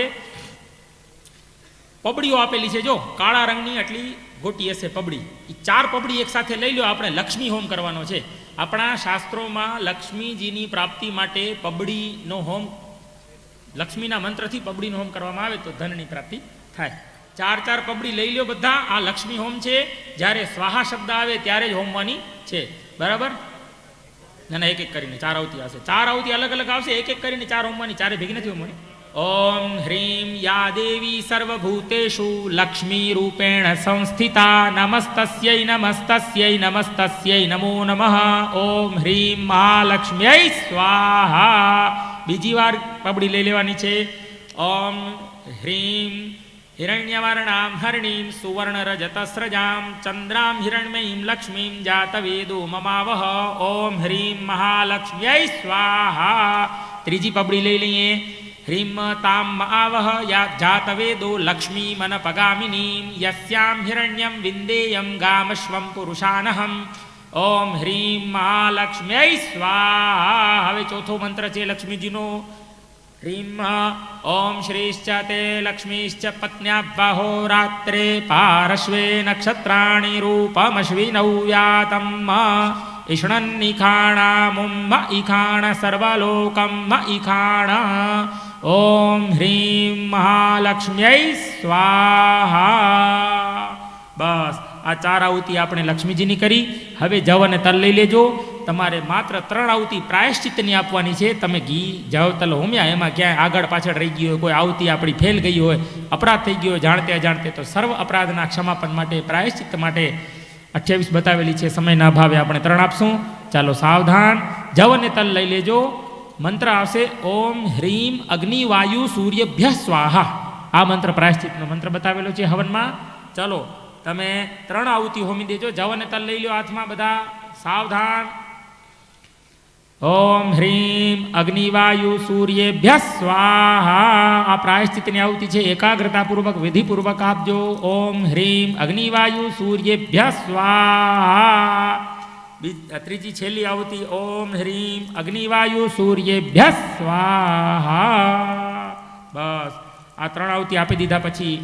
પબડીઓ આપેલી છે, જો કાળા રંગની આટલી ગોટી હશે પબડી, એ 4 પબડી એક સાથે લઈ લો. આપણે લક્ષ્મી હોમ કરવાનો છે. આપણા શાસ્ત્રોમાં લક્ષ્મીજીની પ્રાપ્તિ માટે પબડીનો હોમ, લક્ષ્મીના મંત્રથી પબડીનો હોમ કરવામાં આવે તો ધનની પ્રાપ્તિ થાય. 4 પબડી લઈ લો બધા. આ લક્ષ્મી હોમ છે. જ્યારે સ્વાહા શબ્દ આવે ત્યારે જ હોમવાની છે, બરાબર? ના એક એક કરીને 4 આવતી આવશે. 4 આવતી અલગ અલગ આવશે, એક એક કરીને 4 હોમવાની, 4 ભેગી નથી હોમવાની. ઓમ હ્રીમ યા દેવી સર્વભૂતેષુ લક્ષ્મી રૂપેણ સંસ્થિતા નમસ્તસ્યૈ નમસ્તસ્યૈ નમસ્તસ્યૈ નમો નમઃ. ઓમ હ્રીમ મહાલક્ષ્મ્યૈ સ્વાહા. બીજી વાર પબડી લઈ લેવાની છે. ઓમ હ્રીમ હિરણ્યવર્ણામ હરણીમ સુવર્ણ રજતસ્રજામ ચંદ્રામ હિરણ્મયીમ લક્ષ્મીમ જાતવેદો મમાવહ. ઓમ હ્રીમ મહાલક્ષ્મ્યૈ સ્વાહા. ત્રીજી પબડી લઈ લઈએ. હ્રીમ તામ આવહ યા જાતવેદો લક્ષ્મી મન પગામિનીમ યસ્યામ હિરણ્યમ વિંદેયમ ગામશ્વમ પુરુષાનહમ. ઓમ હ્રીમ મહાલક્ષ્મ્યૈ સ્વાહા. હવે ચોથો મંત્ર છે લક્ષ્મીજીનો. હ્રીમ ઓમ શ્રીશ્ચ તે લક્ષ્મીશ્ચ પત્ન્યાબ્બાહો રાત્રે પારશ્વે નક્ષત્રાણિ રૂપમશ્વિનૌ વ્યાતમ ઈષણન્નિખાણામુમ ઈખાણ સર્વલોકમ ઈખાણ. ઓમ હ્રીમ મહાલક્ષ્મ્યૈ સ્વાહા. બસ આ 4 આહુતિ આપણે લક્ષ્મીજીની કરી. હવે જવ અને તલ લઈ લેજો. તમારે માત્ર 3 આહુતિ પ્રાયશ્ચિત્તની આપવાની છે. તમે ઘી જવ તલ હોમ્યા, એમાં ક્યાંય આગળ પાછળ રહી ગયું હોય, કોઈ આહુતિ આપણી ફેલ ગઈ હોય, અપરાધ થઈ ગયો હોય જાણતે અજાણતે, તો સર્વ અપરાધના ક્ષમાપન માટે, પ્રાયશ્ચિત્ત માટે 28 બતાવેલી છે. સમયના અભાવે આપણે 3 આપશું. ચાલો સાવધાન. જવ અને તલ લઈ લેજો. મંત્ર આવશે ઓમ હ્રીમ અગ્નિવાયુ સૂર્યભ્ય સ્વાહા. આ મંત્ર પ્રાયશ્ચિત્તનો મંત્ર બતાવેલો છે હવનમાં. ચલો તમે 3 આહુતિ હોમી દેજો. જવ અને તલ લઈ લો હાથમાં બધા. સાવધાન. ઓમ હ્રીમ અગ્નિવાયુ સૂર્યેભ્ય સ્વાહા. આ પ્રાયશ્ચિત્તની આહુતિ છે. એકાગ્રતાપૂર્વક વિધિપૂર્વક આપજો. ઓમ હ્રીમ અગ્નિવાયુ સૂર્યેભ્ય સ્વાહા. ત્રીજી છેલ્લી આહુતિ ઓમ હ્રીમ અગ્નિવાયુ સૂર્યેભ્ય સ્વાહા. બસ આ 3 આહુતિ આપી દીધા પછી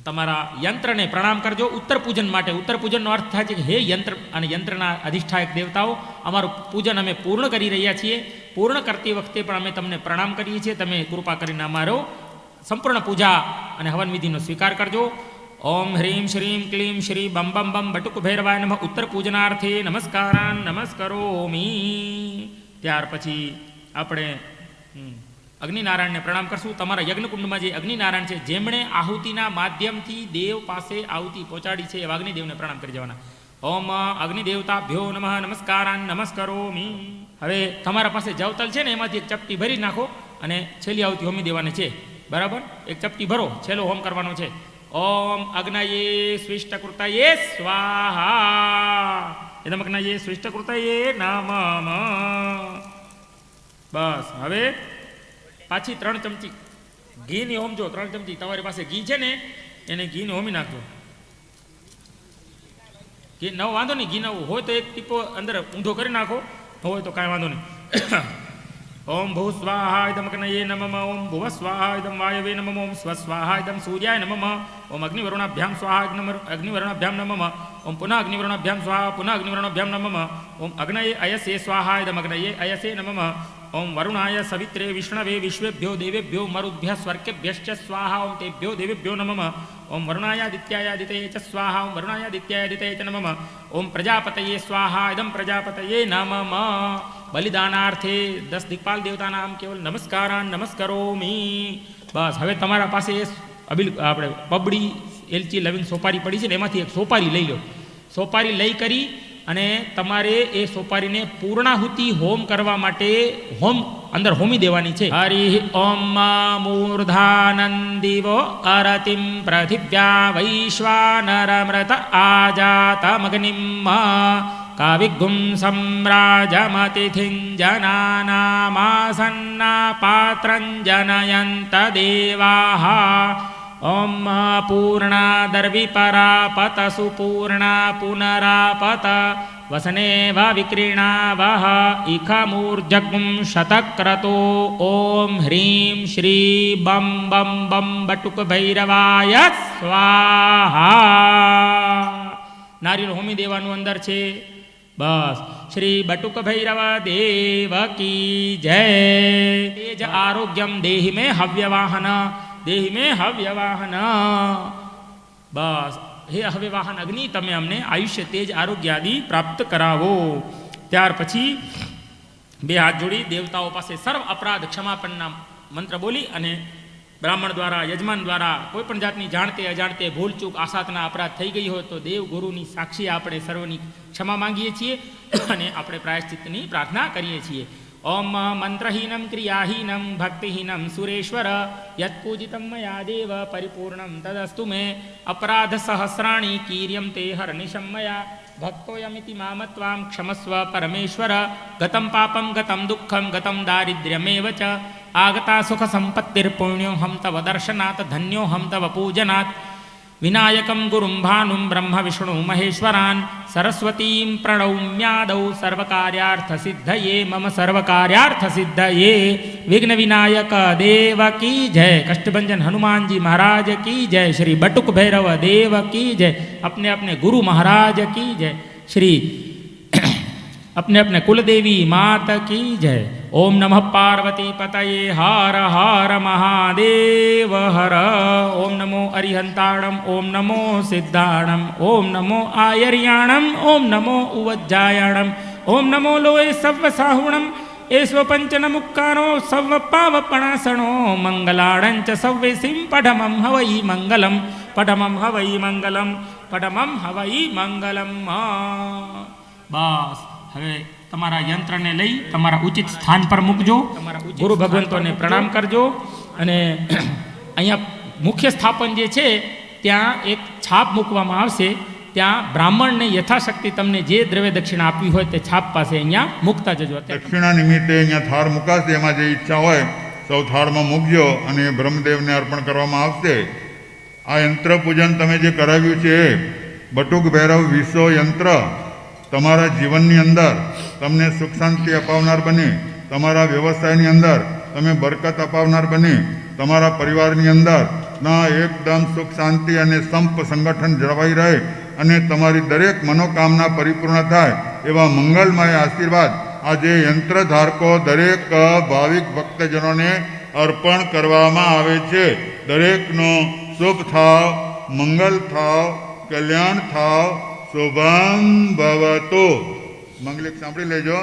તમારા યંત્રને પ્રણામ કરજો. ઉત્તર પૂજન માટે, ઉત્તર પૂજનનો અર્થ થાય છે કે હે યંત્ર અને યંત્રના અધિષ્ઠાયક દેવતાઓ, અમારું પૂજન અમે પૂર્ણ કરી રહ્યા છીએ. પૂર્ણ કરતી વખતે પણ અમે તમને પ્રણામ કરીએ છીએ. તમે કૃપા કરીને અમારો સંપૂર્ણ પૂજા અને હવન વિધિનો સ્વીકાર કરજો. ઓમ હ્રીમ શ્રીમ ક્લીમ શ્રી બમ બમ બમ બટુક ભૈરવાય નમઃ. ઉત્તર પૂજનાર્થે નમસ્કારાન નમસ્કરોમી. ત્યાર પછી આપણે અગ્નિનારાયણને પ્રણામ કરશું. તમારા યજ્ઞકુંડમાં જે અગ્નિનારાયણ છે, જેમણે આહુતિના માધ્યમથી દેવ પાસે આહુતિ પહોંચાડી છે, એવા અગ્નિદેવને પ્રણામ કરી જવાના. ઓમ અગ્નિદેવતાભ્યો નમઃ નમસ્કારાન નમસ્કરોમી. હવે તમારા પાસે જવતલ છે ને, એમાંથી એક ચપટી ભરી નાખો અને છેલ્લી આહુતિ હોમી દેવાની છે, બરાબર? એક ચપટી ભરો, છેલ્લો હોમ કરવાનો છે. ઓમ અગ્નયે સ્વિષ્ટકૃતયે સ્વાહા. એદમ અગ્નયે સ્વિષ્ટકૃતયે નમઃ. બસ હવે પાછી 3 ચમચી ઘીની હોમજો. 3 ચમચી તમારી પાસે ઘી છે ને, એને ઘીને હોમી નાખજો. ઘી નવું વાંધો નહીં, ઘી નવું હોય તો એક ટીપો અંદર ઊંધો કરી નાખો, હોય તો કાંઈ વાંધો નહીં. ઓમ ભૂ સ્વાહા ઇદમ અગ્નયે નમઃ. ઓમ ભુવ સ્વાહા ઇદમ વાયવે નમઃ. ઓમ સ્વ સ્વાહા ઇદમ સૂર્યાય નમઃ. ઓમ અગ્નિવરુણાભ્યામ સ્વાહા અગ્નિવરુણાભ્યામ નમઃ. ઓમ પુનઃ અગ્નિવરુણાભ્યામ સ્વાહા પુનઃ અગ્નિવરુણાભ્યામ નમઃ. ઓમ અગ્નયે અયસે સ્વાહા ઇદમ અગ્નયે અયસે નમઃ. ઓમ વરુણાય સવિત્રે વિષ્ણવે વિશ્વેભ્યો દેવેભ્યો મરુભ્ય સ્વર્કેભ્યશ્ચ સ્વાહા. ઓમ તેભ્યો દેવેભ્યો નમઃ. ઓમ વરુણાયાદિત્યાયાદિતયે ચ સ્વાહા. ઓમ વરુણાયાદિત્યાયાદિતયે ચ નમઃ. ઓમ પ્રજાપતયે સ્વાહા ઇદમ પ્રજાપતયે નમઃ. બલિદાનાર્થે 10 દિક્પાલ દેવતાના આમ કેવલ નમસ્કારાન નમસ્કરોમી. બસ હવે તમારા પાસે આપણે પબડી, એલચી, લવિંગ, સોપારી પડી છે ને, એમાંથી એક સોપારી લઈ લો. સોપારી લઈ કરી અને તમારે એ સોપારીને પૂર્ણાહુતિ હોમ કરવા માટે અંદર હોમી દેવાની છે. હરિ ઓમ મૂર્ધાનંદિવો અરતિમ પૃથિવ્યા વૈશ્વાનરમૃત આજાતમગ્નિમ કવિગું સંરાજમતિથિં જનાનામાસન્ના પાત્રં જનયંત દેવાઃ ઓમ પૂર્ણાદર્વિપરાપત સુપૂર્ણા પુનરાપત વસનેવ વિક્રીણાવઃ ઇખમૂર્જગું શતક્રતો ઓમ હ્રીં શ્રી બમ બમ બમ બટુક ભૈરવાય સ્વાહા. નારિયેળ હોમી દેવાનું અંદર છે. બસ શ્રી બટુક ભૈરવ દેવ કી જય. તેજ આરોગ્યમ દેહિ મે હવ્યવાહન, દેહિ મે હવ્યવાહન. બસ હે હવ્યવાહન અગ્નિ, તમે અમને આયુષ્ય તેજ આરોગ્ય આદિ પ્રાપ્ત કરાવો. ત્યાર પછી બે હાથ જોડી દેવતાઓ પાસે સર્વ અપરાધ ક્ષમાપણના મંત્ર બોલી અને બ્રાહ્મણ દ્વારા, યજમાન દ્વારા કોઈ પણ જાતની જાણતે અજાણતે ભૂલચૂક આસાતના અપરાધ થઈ ગઈ હોય તો દેવ ગુરુની સાક્ષી આપણે સર્વની ક્ષમા માંગીએ છીએ અને આપણે પ્રાયશ્ચિત્તની પ્રાર્થના કરીએ છીએ. ઓમ મંત્રહીનમ ક્રિયાહીનમ ભક્તિહીનમ સુરેશ્વર યત્પૂજિતમ મયા દેવ પરિપૂર્ણમ તદસ્તુ મે અપરાધ સહસ્રાણી કીર્યમ તે હરનિશમ મયા ભક્તોયમિતિ મામત્વામ ક્ષમસ્વ પરમેશ્વર ગતમ પાપમ ગતમ દુઃખમ ગતમ દારિદ્ર્યમેવ ચ આગતા સુખ સંપત્તિર્પુણ્યો હમ તવ દર્શનાત ધન્યો હમ તવ પૂજનાત વિનાયકમ ગુરુમ ભાનુમ બ્રહ્મ વિષ્ણુ મહેશ્વરાન સરસ્વતીમ પ્રણૌમ્યાદૌ સર્વકાર્યાર્થ સિદ્ધયે મમ સર્વકાર્યાર્થ સિદ્ધયે વિઘ્ન વિનાયક દેવ કી જય. કષ્ટભંજન હનુમાનજી મહારાજ કી જય. શ્રી બટુક ભૈરવ દેવ કી જય. अपने अपने गुरु महाराज की जय. श्री अपने अपने कुलदेवी मात की जय. ओम नमः पार्वती पतये हर हर महादेव हर. ओम नमो अरिहंताणम, ओम नमो सिद्धाणम, ओम नमो आयर्याणम, ओम नमो उवज्जायाणम, ओम नमो लोए सव्व साहुणम एस्व पंचन मुक्कानो सव्व पावपणासणो मंगलाणंच सव्वेसिं पठमं हवै मंगलम पठमं हवै मंगलम पठमं हवै मंगलम. બસ હવે તમારા યંત્રને લઈ તમારા ઉચિત સ્થાન પર મૂકજો. ગુરુ ભગવંતોને પ્રણામ કરજો અને અહીંયા મુખ્ય સ્થાપન જે છે ત્યાં એક છાપ મૂકવામાં આવશે. ત્યાં બ્રાહ્મણને યથાશક્તિ તમને જે દ્રવ્ય દક્ષિણા આપવી હોય તે છાપ પાસે અહીંયા મૂકતા જજો. દક્ષિણા નિમિત્તે અહીંયા થાળ મુકાશે, એમાં જે ઈચ્છા હોય સૌ થાળમાં મૂકજો અને બ્રહ્મદેવને અર્પણ કરવામાં આવશે. આ યંત્ર પૂજન તમે જે કરાવ્યું છે બટુક ભૈરવ વિશ્વ યંત્ર તમારા જીવનની અંદર તમને સુખ શાંતિ અપાવનાર બને, તમારા વ્યવસાયની અંદર તમે બરકત અપાવનાર બને, તમારા પરિવારની અંદર એકદમ સુખ શાંતિ અને સંપ સંગઠન જળવાઈ રહે અને તમારી દરેક મનોકામના પરિપૂર્ણ થાય એવા મંગલમય આશીર્વાદ આજે યંત્ર ધારકો દરેક ભાવિક ભક્તજનોને અર્પણ કરવામાં આવે છે. દરેકનો શુભ થાવ, મંગલ થાવ, કલ્યાણ થાવ, શુભમ ભવતુ. મંગલિક સાંભળી લેજો.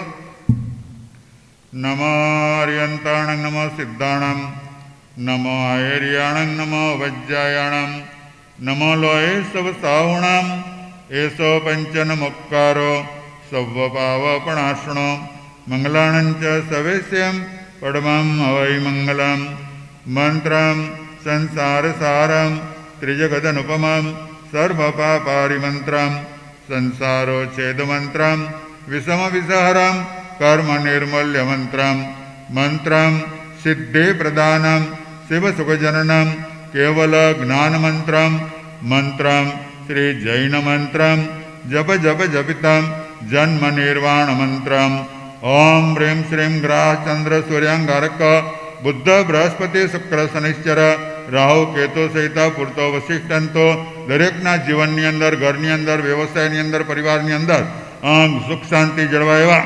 નમો અરિયંતાણં નમો સિદ્ધાણં નમો આયર્યાણં નમો વજ્જાયાણં નમો લોય સવ સાહુણં એસો પંચન મુક્કારો સવ્વ પાવપણાશણો મંગલાણં ચ સવેશ્યમ પડમં હવૈ મંગલમ. મંત્રમ સંસારસારમ ત્રિજગદનુપમમ સર્વપાપારિમંત્રમ સંસારો છેદમંત્રમ વિષમ વિષહરમ કર્મ નિર્મલ્ય મંત્રમ. મંત્રમ સિદ્ધિ પ્રદાનમ શિવસુખજનનમ કેવલ જ્ઞાન મંત્રમ. મંત્રમ શ્રી જૈન મંત્રમ જપ જપ જપિતમ જન્મ નિર્વાણ મંત્રમ. ઓમ હ્રીમ શ્રીમ ગ્રાહ ચંદ્ર સૂર્યાંગારક બુદ્ધ બૃહસ્પતિ શુક્ર શનિશ્ચર રાહુ કેતુ સહિત પૂરતો વશિષ્ઠંતો દરેકના જીવનની અંદર, ઘરની અંદર, વ્યવસાયની અંદર, પરિવારની અંદર સુખ શાંતિ જળવાય.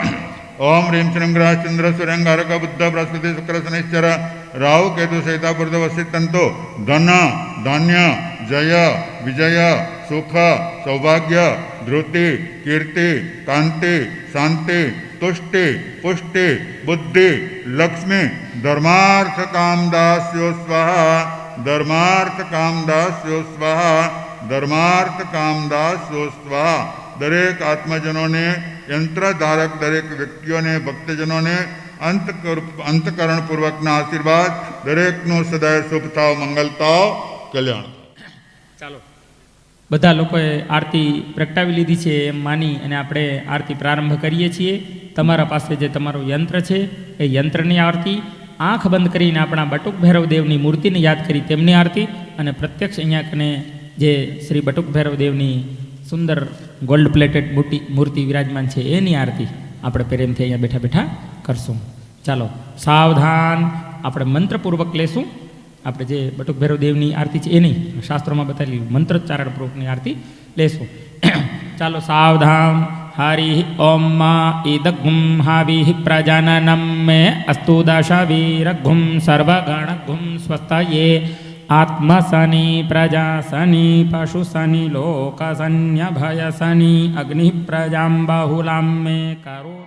ઓમ હ્રીમ શ્રીમ ગ્રહ ચંદ્ર સૂર્યાંગારક બુદ્ધ બૃહસ્પતિ શુક્ર શનિશ્ચર રાહુ કેતુ સહિત પૂરતો વશિષ્ઠંતો ધન ધાન્ય જય વિજય સુખ સૌભાગ્ય ધૃતિ કીર્તિ કાંતિ શાંતિ तुष्टि पुष्टि बुद्धि लक्ष्मी धर्मार्थ कामदास्यो स्वाहा धर्मार्थ कामदास्यो स्वाहा धर्मार्थ कामदास्यो स्वाहा. दरेक आत्मजनों ने यंत्र धारक दरेक व्यक्तियों ने भक्तजनों ने अंतकरण पूर्वक आशीर्वाद दरेक नो सदैव शुभ थाव, मंगल थाव, कल्याण. ચાલો બધા લોકોએ આરતી પ્રગટાવી લીધી છે એમ માની અને આપણે આરતી પ્રારંભ કરીએ છીએ. તમારા પાસે જે તમારું યંત્ર છે એ યંત્રની આરતી, આંખ બંધ કરીને આપણા બટુક ભૈરવદેવની મૂર્તિને યાદ કરી તેમની આરતી, અને પ્રત્યક્ષ અહીંયા કને જે શ્રી બટુક ભૈરવદેવની સુંદર ગોલ્ડ પ્લેટેડ મૂર્તિ વિરાજમાન છે એની આરતી આપણે પ્રેમથી અહીંયા બેઠા બેઠા કરશું. ચાલો સાવધાન, આપણે મંત્રપૂર્વક લેશું. આપણે જે બટુક ભૈરવદેવની આરતી છે એ નહીં, શાસ્ત્રોમાં બતાવેલી મંત્રોચ્ચારણપૂર્વકની આરતી લેશું. ચાલો સાવધાન. હરિ ઓમ ઈદગુમ હાવિ પ્રજાનનમ મે અસ્તુ દશવીરગુમ સર્વગણગુમ સ્વસ્તયે આત્મસનિ પ્રજાસનિ પશુસનિ લોકસન્યભયસનિ અગ્નિ પ્રજામ બાહુલામ મે કરો.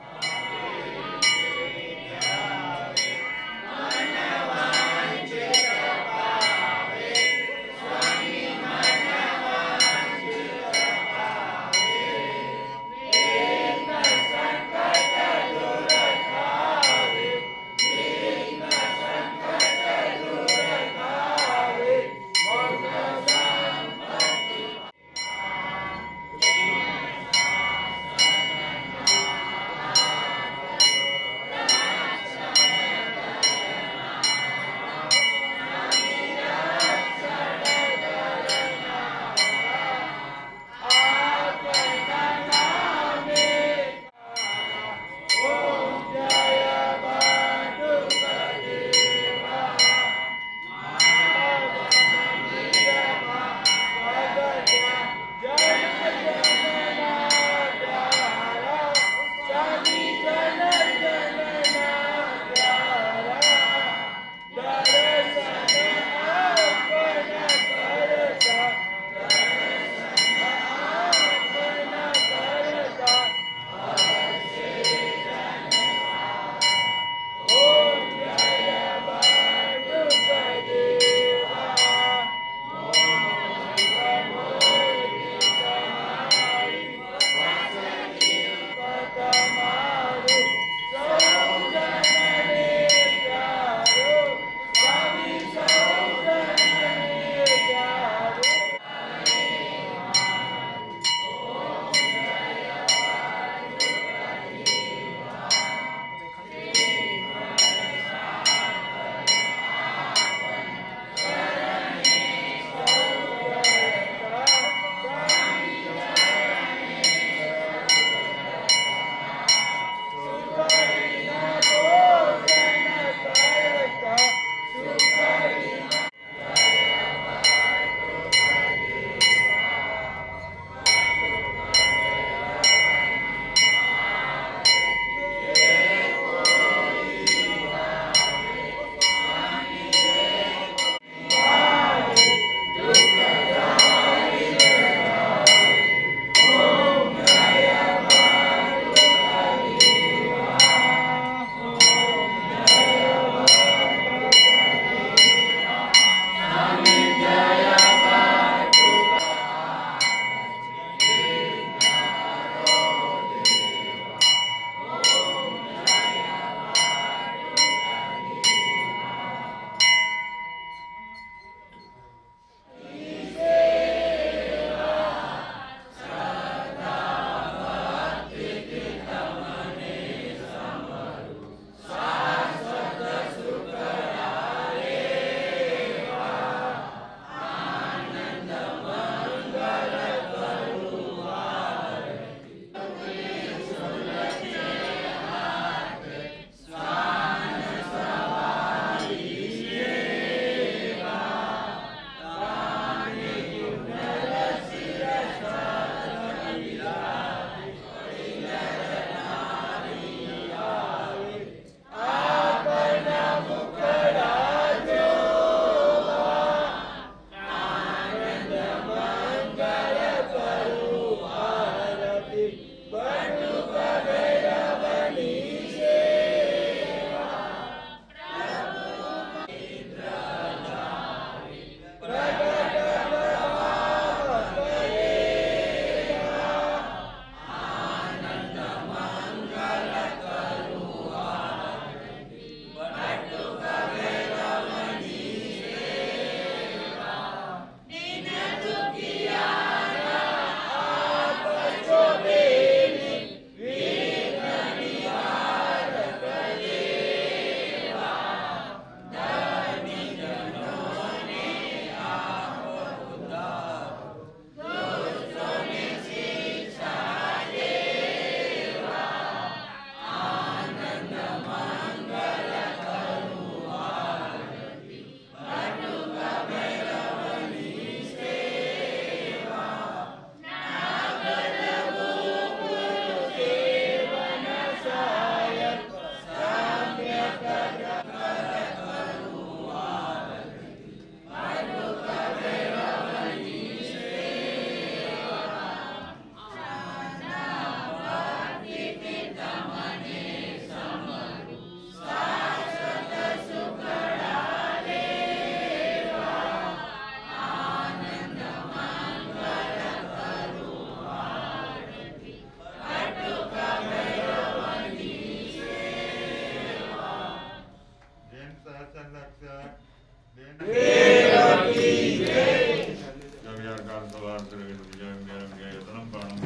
विजयं प्राणं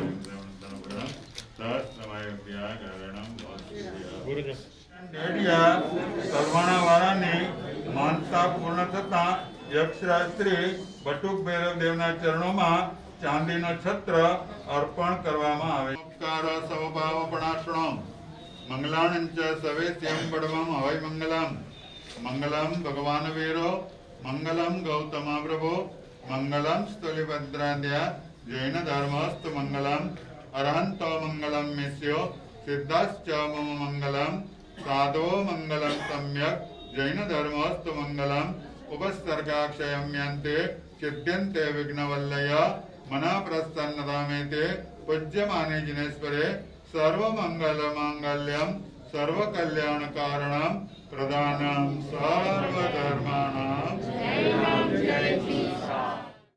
સરવાણાવાળાની માનતા પૂર્ણ થતા યક્ષરાજ બટુક ભૈરવ દેવના ચરણોમાં ચાંદીનો છત્ર અર્પણ કરવામાં આવે છે. નમસ્કાર સવભાવપણાશ્રણો મંગલાણંચ સવેત્યમ બડવમ હવૈ મંગલમ મંગલમ ભગવાન વીરો મંગલમ ગૌતમા પ્રભો મંગલમ સ્થુલિભદ્રાદ્યા જૈન ધર્મસ્ત મંગલમ અરહંતો મંગલમ મિસ્યો સિદ્ધાશ્ચ મમ મંગલમ સાધવો મંગલમ સમ્યક જૈન ધર્મસ્ત મંગલમ ઉપસર્ગાક્ષયમ યન્તે સિદ્ધ્યન્તે વિઘ્નવલ્લય મના પ્રસન્નતામેતે પૂજ્યમાને જિનેશ્વરે સર્વમંગલ માંગલ્યમ સર્વકલ્યાણ કારણમ પ્રધાનમ સર્વધર્માણામ